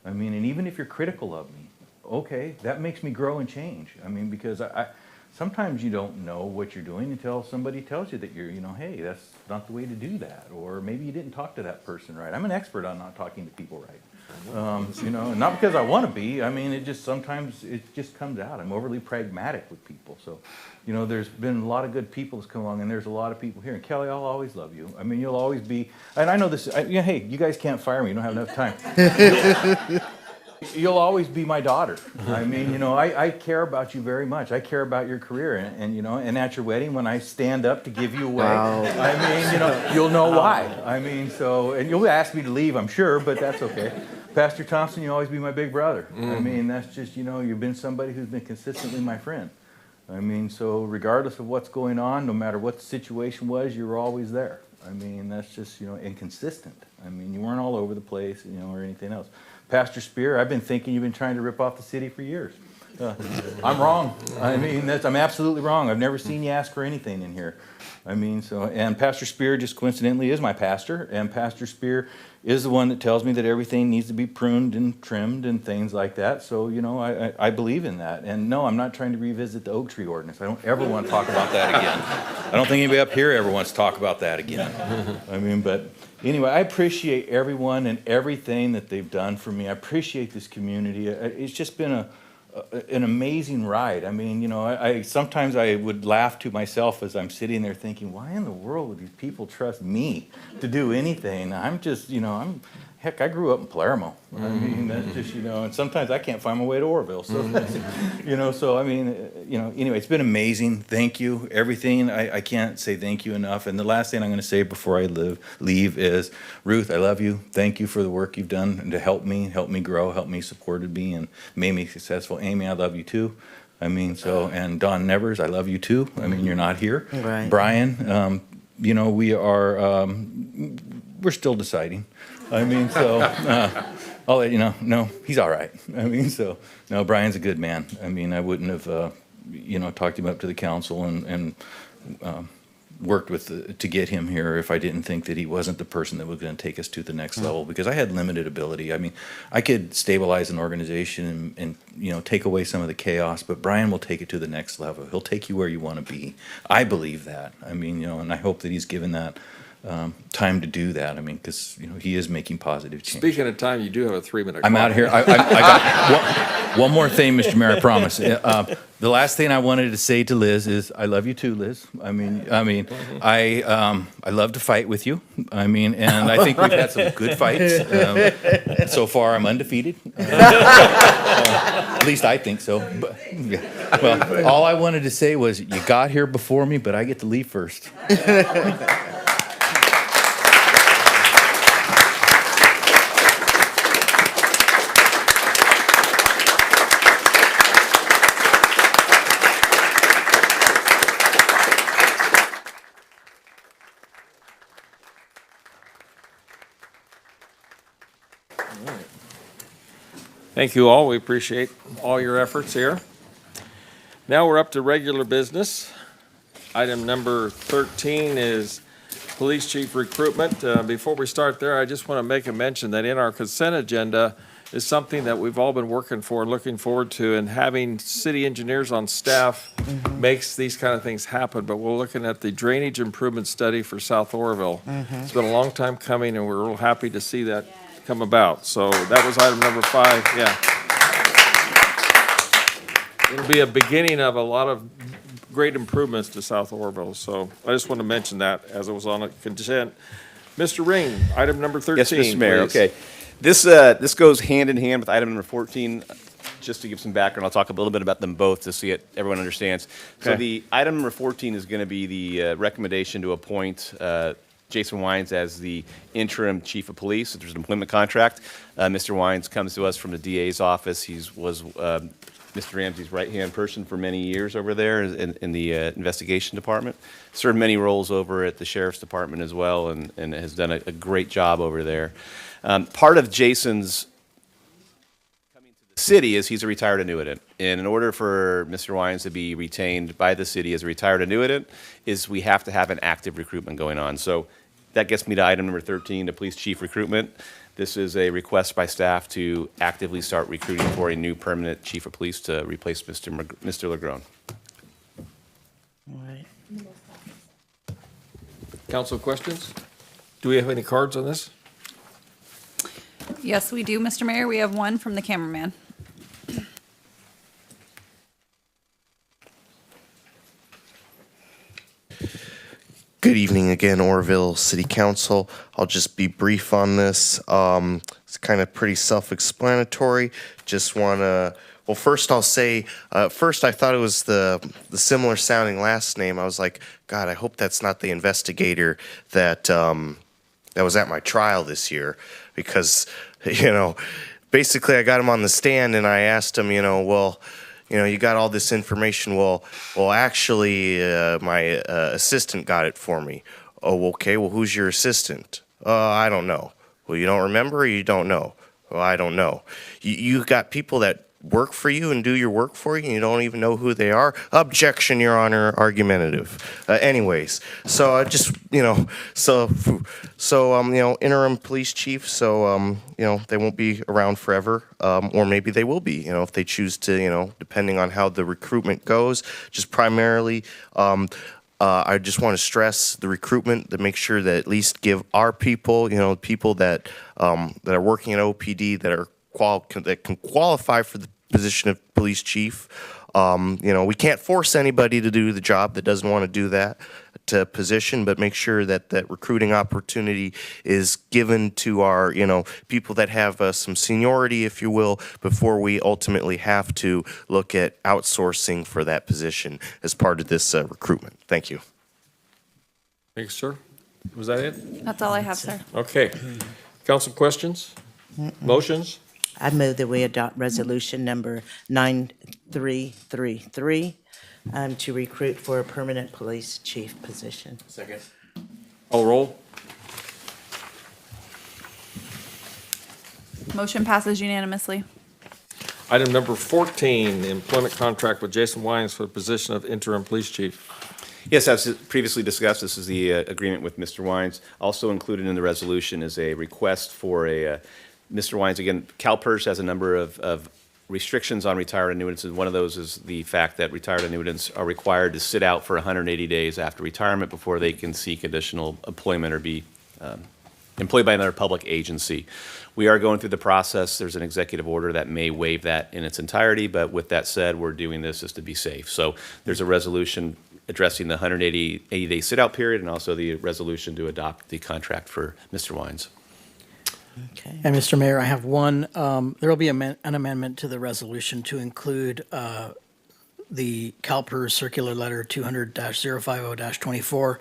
And even if you're critical of me, okay, that makes me grow and change. Because I sometimes you don't know what you're doing until somebody tells you that hey, that's not the way to do that. Or maybe you didn't talk to that person right. I'm an expert on not talking to people right. Not because I want to be. Sometimes it just comes out. I'm overly pragmatic with people. So, there's been a lot of good people that's come along, and there's a lot of people here. And Kelly, I'll always love you. You'll always be. And I know this. Hey, you guys can't fire me. You don't have enough time. You'll always be my daughter. I care about you very much. I care about your career, and at your wedding, when I stand up to give you away, you'll know why. And you'll ask me to leave, I'm sure, but that's okay. Pastor Thompson, you'll always be my big brother. That's just, you've been somebody who's been consistently my friend. So regardless of what's going on, no matter what the situation was, you were always there. That's just, inconsistent. You weren't all over the place, or anything else. Pastor Spear, I've been thinking you've been trying to rip off the city for years. I'm wrong. I'm absolutely wrong. I've never seen you ask for anything in here. And Pastor Spear just coincidentally is my pastor, and Pastor Spear is the one that tells me that everything needs to be pruned and trimmed and things like that. So, you know, I believe in that. And no, I'm not trying to revisit the oak tree ordinance. I don't ever want to talk about that again. I don't think anybody up here ever wants to talk about that again. I mean, but anyway, I appreciate everyone and everything that they've done for me. I appreciate this community. It's just been an amazing ride. I mean, you know, I sometimes I would laugh to myself as I'm sitting there thinking, why in the world would these people trust me to do anything? I'm just, you know, heck, I grew up in Palermo. I mean, that's just, you know, and sometimes I can't find my way to Oroville. So, you know, so I mean, you know, anyway, it's been amazing. Thank you. Everything. I can't say thank you enough. And the last thing I'm going to say before I leave is, Ruth, I love you. Thank you for the work you've done and to help me grow, help me, supported me, and made me successful. Amy, I love you too. I mean, so, and Don Nevers, I love you too. I mean, you're not here. Right. Brian, you know, we're still deciding. I mean, so, I'll let you know, no, he's all right. I mean, so, no, Brian's a good man. I mean, I wouldn't have, you know, talked him up to the council and worked with, to get him here if I didn't think that he wasn't the person that was going to take us to the next level, because I had limited ability. I mean, I could stabilize an organization and, you know, take away some of the chaos, but Brian will take it to the next level. He'll take you where you want to be. I believe that. I mean, you know, and I hope that he's given that time to do that. I mean, because, you know, he is making positive change. Speaking of time, you do have a 3-minute. I'm out here. I got one more thing, Mr. Mayor, I promise. The last thing I wanted to say to Liz is, I love you too, Liz. I love to fight with you. I mean, and I think we've had some good fights. So far, I'm undefeated. At least I think so. But, yeah. Well, all I wanted to say was, you got here before me, but I get to leave first. Thank you all. We appreciate all your efforts here. Now we're up to regular business. Item number 13 is police chief recruitment. Before we start there, I just want to make a mention that in our consent agenda is something that we've all been working for and looking forward to, and having city engineers on staff makes these kind of things happen. But we're looking at the drainage improvement study for South Oroville. It's been a long time coming, and we're real happy to see that come about. So that was item number 5. Yeah. It'll be a beginning of a lot of great improvements to South Oroville. So I just want to mention that as it was on a consent. Mr. Ring, item number 13. Yes, Mr. Mayor, please. okay. This goes hand in hand with item number 14. Just to give some background, I'll talk a little bit about them both to see it, everyone understands. So Okay. the item number 14 is going to be the recommendation to appoint Jason Wines as the interim chief of police. There's an employment contract. Mr. Wines comes to us from the DA's office. He was Mr. Ramsey's right-hand person for many years over there in the investigation department. Served many roles over at the sheriff's department as well, and has done a great job over there. Part of Jason's coming to the city is he's a retired annuitant. And in order for Mr. Wines to be retained by the city as a retired annuitant, is we have to have an active recruitment going on. So that gets me to item number 13, the police chief recruitment. This is a request by staff to actively start recruiting for a new permanent chief of police to replace Mr. Legrone. Right. Council questions? Do we have any cards on this? Yes, we do, Mr. Mayor. We have one from the cameraman. Good evening again, Oroville City Council. I'll just be brief on this. It's kind of pretty self-explanatory. Just want to, well, first I'll say, first I thought it was the similar sounding last name. I was like, God, I hope that's not the investigator that that was at my trial this year, because, you know, basically I got him on the stand and I asked him, well, you got all this information. Well, actually, my assistant got it for me. Oh, okay. Well, who's your assistant? I don't know. Well, you don't remember, or you don't know? Well, I don't know. You got people that work for you and do your work for you, and you don't even know who they are. Objection, Your Honor, argumentative. Anyways, so I just, interim police chief, so, they won't be around forever, or maybe they will be, if they choose to, depending on how the recruitment goes. Just primarily, I just want to stress the recruitment to make sure that at least give our people, people that are working at OPD that are that can qualify for the position of police chief. We can't force anybody to do the job that doesn't want to do that position, but make sure that that recruiting opportunity is given to our, people that have some seniority, if you will, before we ultimately have to look at outsourcing for that position as part of this recruitment. Thank you. Thanks, sir. Was that it? That's all I have, sir. Okay. Council questions? Motions? I move that we adopt resolution number 9333 to recruit for a permanent police chief position. Second. Call roll. Motion passes unanimously. Item number 14, employment contract with Jason Wines for the position of interim police chief. Yes, as previously discussed, this is the agreement with Mr. Wines. Also included in the resolution is a request for Mr. Wines. Again, CalPERS has a number of restrictions on retired annuitants, and one of those is the fact that retired annuitants are required to sit out for 180 days after retirement before they can seek additional employment or be employed by another public agency. We are going through the process. There's an executive order that may waive that in its entirety, but with that said, we're doing this just to be safe. So there's a resolution addressing the 180-day sit-out period and also the resolution to adopt the contract for Mr. Wines. Okay. And Mr. Mayor, I have one, there will be an amendment to the resolution to include the CalPERS Circular Letter 200-050-24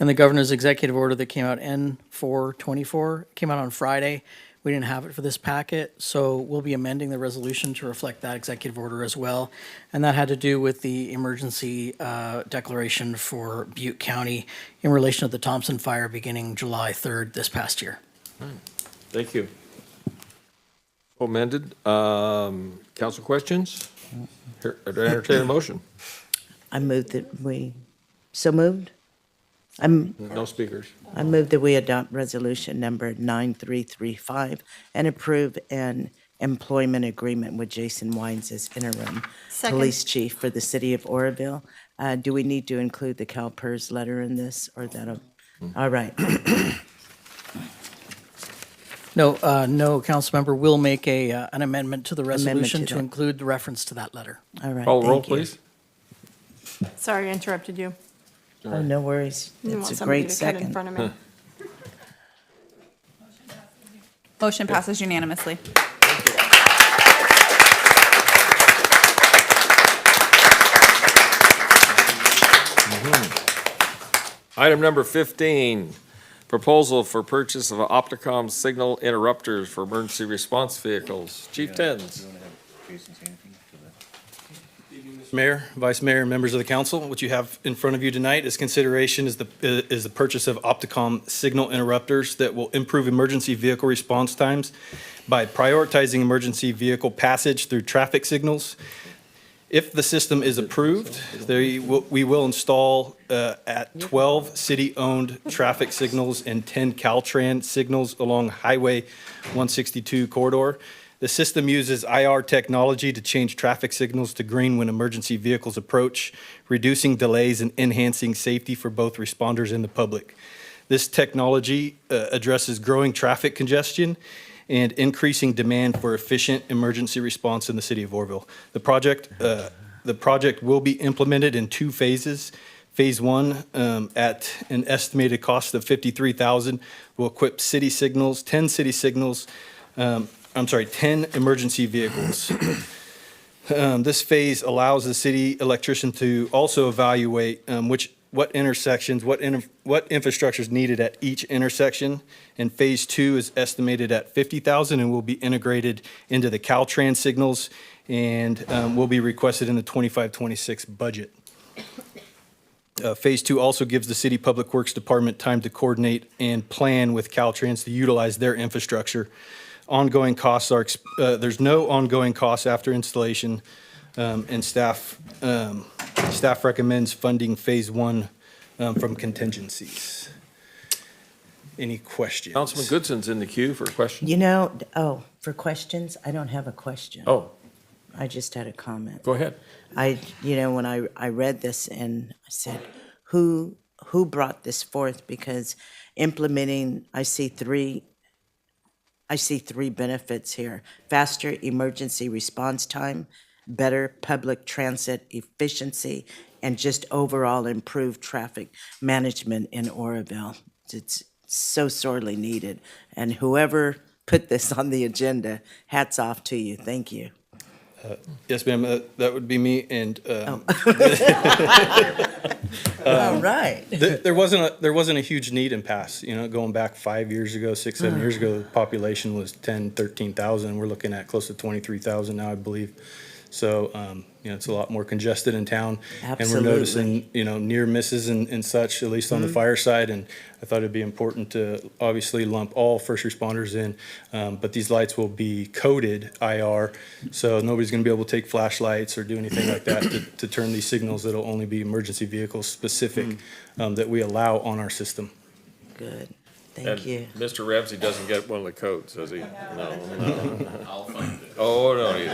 and the governor's executive order that came out N424, came out on Friday. We didn't have it for this packet, so we'll be amending the resolution to reflect that executive order as well. And that had to do with the emergency declaration for Butte County in relation to the Thompson fire beginning July 3rd this past year. Thank you. Amended. Council questions? Here, entertain a motion. I move that we, so moved? No speakers. I move that we adopt resolution number 9335 and approve an employment agreement with Jason Wines as interim Second. police chief for the city of Oroville. Do we need to include the CalPERS letter in this, or that? All right. No, council member, we'll make an amendment to the resolution to that. include the reference to that letter. All right. Call roll, thank you. please. Sorry, I interrupted you. Oh, no worries. Didn't It's want a somebody great to cut in second. front of me. Motion passes unanimously. Item number 15, proposal for purchase of Opticom signal interrupters for emergency response vehicles. Chief Tens. Mayor, Vice Mayor, and members of the council, what you have in front of you tonight is consideration is the purchase of Opticom signal interrupters that will improve emergency vehicle response times by prioritizing emergency vehicle passage through traffic signals. If the system is approved, we will install at 12 city-owned traffic signals and 10 Caltrans signals along Highway 162 corridor. The system uses IR technology to change traffic signals to green when emergency vehicles approach, reducing delays and enhancing safety for both responders and the public. This technology addresses growing traffic congestion and increasing demand for efficient emergency response in the city of Oroville. The project will be implemented in 2 phases. Phase 1, at an estimated cost of $53,000, will equip 10 emergency vehicles. This phase allows the city electrician to also evaluate what intersections, what infrastructure is needed at each intersection. And phase 2 is estimated at $50,000 and will be integrated into the Caltrans signals and will be requested in the 25-26 budget. Phase 2 also gives the City Public Works Department time to coordinate and plan with Caltrans to utilize their infrastructure. ongoing costs are, there's no ongoing costs after installation, and staff recommends funding Phase 1 from contingencies. Any questions? Councilman Goodson's in the queue for a question. You know, for questions, I don't have a question. Oh, I just had a comment. go ahead. When I read this and I said, who brought this forth? Because implementing, I see three benefits here: faster emergency response time, better public transit efficiency, and just overall improved traffic management in Oroville. It's so sorely needed. And whoever put this on the agenda, hats off to you. Thank you. Yes, ma'am, that would be me, and All right. there wasn't a huge need in Pass. You know, going back 5 years ago, 6, 7 years ago, the population was 10, 13,000. We're looking at close to 23,000 now, I believe. So, it's a lot more congested in town. And Absolutely. we're noticing, near misses and such, at least on the fire side. And I thought it'd be important to obviously lump all first responders in. But these lights will be coded IR, so nobody's gonna be able to take flashlights or do anything like that to turn these signals. It'll only be emergency vehicles specific that we allow on our system. Good. And Thank you. Mr. Ramsey doesn't get one of the codes, does he? No. I'll find it. Oh, no, you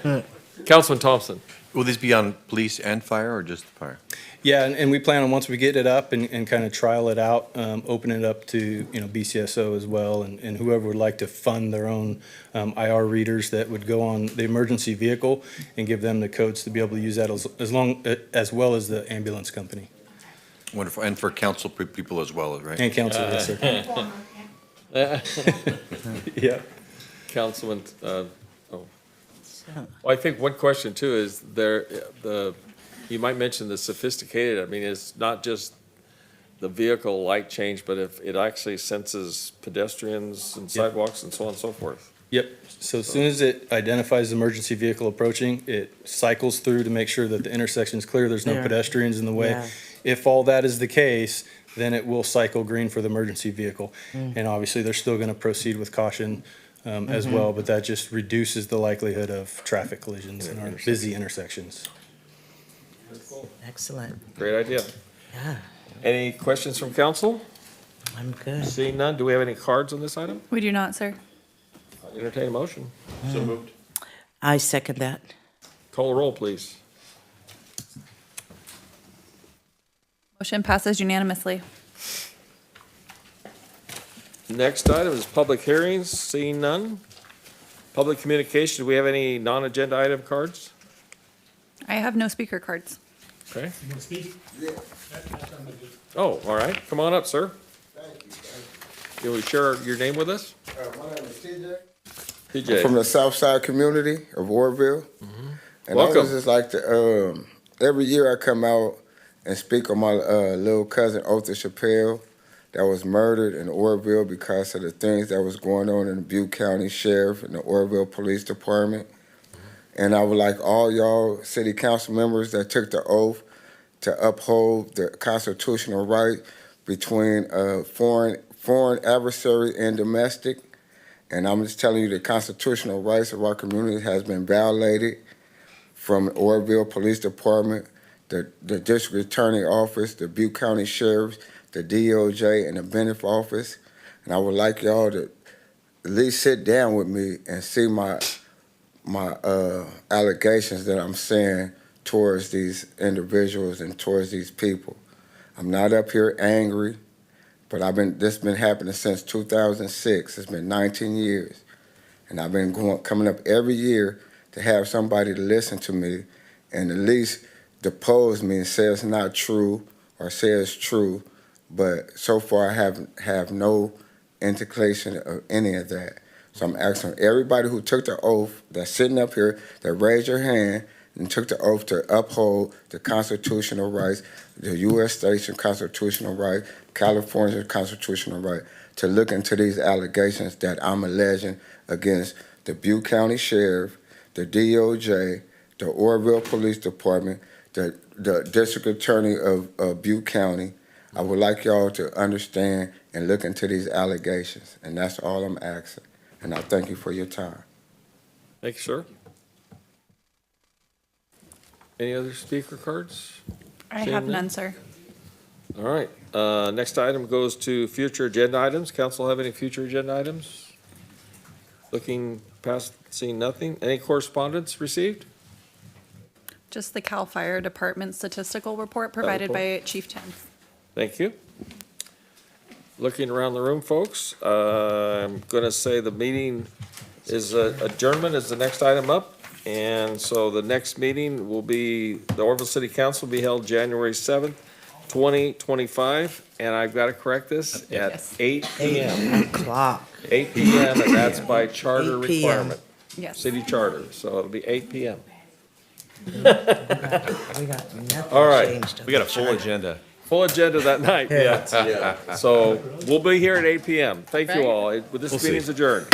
don't. Councilman Thompson. Will these be on police and fire or just fire? Yeah, and we plan on, once we get it up and kind of trial it out, open it up to, BCSO as well, and whoever would like to fund their own IR readers that would go on the emergency vehicle and give them the codes to be able to use that as well as the ambulance company. Wonderful. And for council people as well, right? And council, yes, sir. Yeah. Councilman, Well, I think one question too is you might mention the sophisticated, I mean, it's not just the vehicle light change, but if it actually senses pedestrians and sidewalks and so on and so forth. Yep, so as soon as it identifies the emergency vehicle approaching, it cycles through to make sure that the intersection's clear, there's no Yeah. pedestrians in the way. Yeah. If all that is the case, then it will cycle green for the emergency vehicle. And obviously, they're still gonna proceed with caution as well, but that just reduces the likelihood of traffic collisions in our busy intersections. Excellent. Great idea. Yeah, Any questions from council? I'm good. Seeing none, do we have any cards on this item? We do not, sir. Entertain a motion. So moved. I second that. Call the roll, please. Motion passes unanimously. Next item is public hearings. Seeing none. Public communication, do we have any non-agenda item cards? I have no speaker cards. Okay. Oh, all right. Come on up, sir. Can we share your name with us? My name is TJ. PJ. From the South Side community of Oroville. And I Welcome. was just like to, every year I come out and speak on my little cousin, Arthur Chappelle, that was murdered in Oroville because of the things that was going on in the Butte County Sheriff and the Oroville Police Department. And I would like all y'all city council members that took the oath to uphold the constitutional right between foreign adversary and domestic. And I'm just telling you the constitutional rights of our community has been violated from the Oroville Police Department, the District Attorney Office, the Butte County Sheriff's, the DOJ, and the Benef Office. And I would like y'all to at least sit down with me and see my allegations that I'm saying towards these individuals and towards these people. I'm not up here angry, but this been happening since 2006. It's been 19 years. And I've been coming up every year to have somebody to listen to me and at least depose me and say it's not true or say it's true. But so far I have no indication of any of that. So I'm asking everybody who took the oath that's sitting up here that raised your hand and took the oath to uphold the constitutional rights, the U.S. state's constitutional right, California's constitutional right, to look into these allegations that I'm alleging against the Butte County Sheriff, the DOJ, the Oroville Police Department, the District Attorney of Butte County. I would like y'all to understand and look into these allegations, and that's all I'm asking. And I thank you for your time. Thank you, sir. Any other speaker cards? I Seeing have none? none, sir. All right, next item goes to future agenda items. Council have any future agenda items? Looking past, seeing nothing. Any correspondence received? Just the CAL Fire Department statistical report provided by Chief Tim. Thank you. Looking around the room, folks, I'm going to say the meeting is adjournment is the next item up. And so the next meeting will be, the Oroville City Council will be held January 7th, 2025. And I've got to correct this, at 8 p.m. 8 o'clock. 8 p.m., and that's by charter 8 p.m. requirement, Yes. city charter. So it'll be 8 p.m. We got nothing All right. changed. We got a full agenda. Full agenda that night, yeah. So we'll be here at 8 p.m. Thank you all. This meeting's adjourned.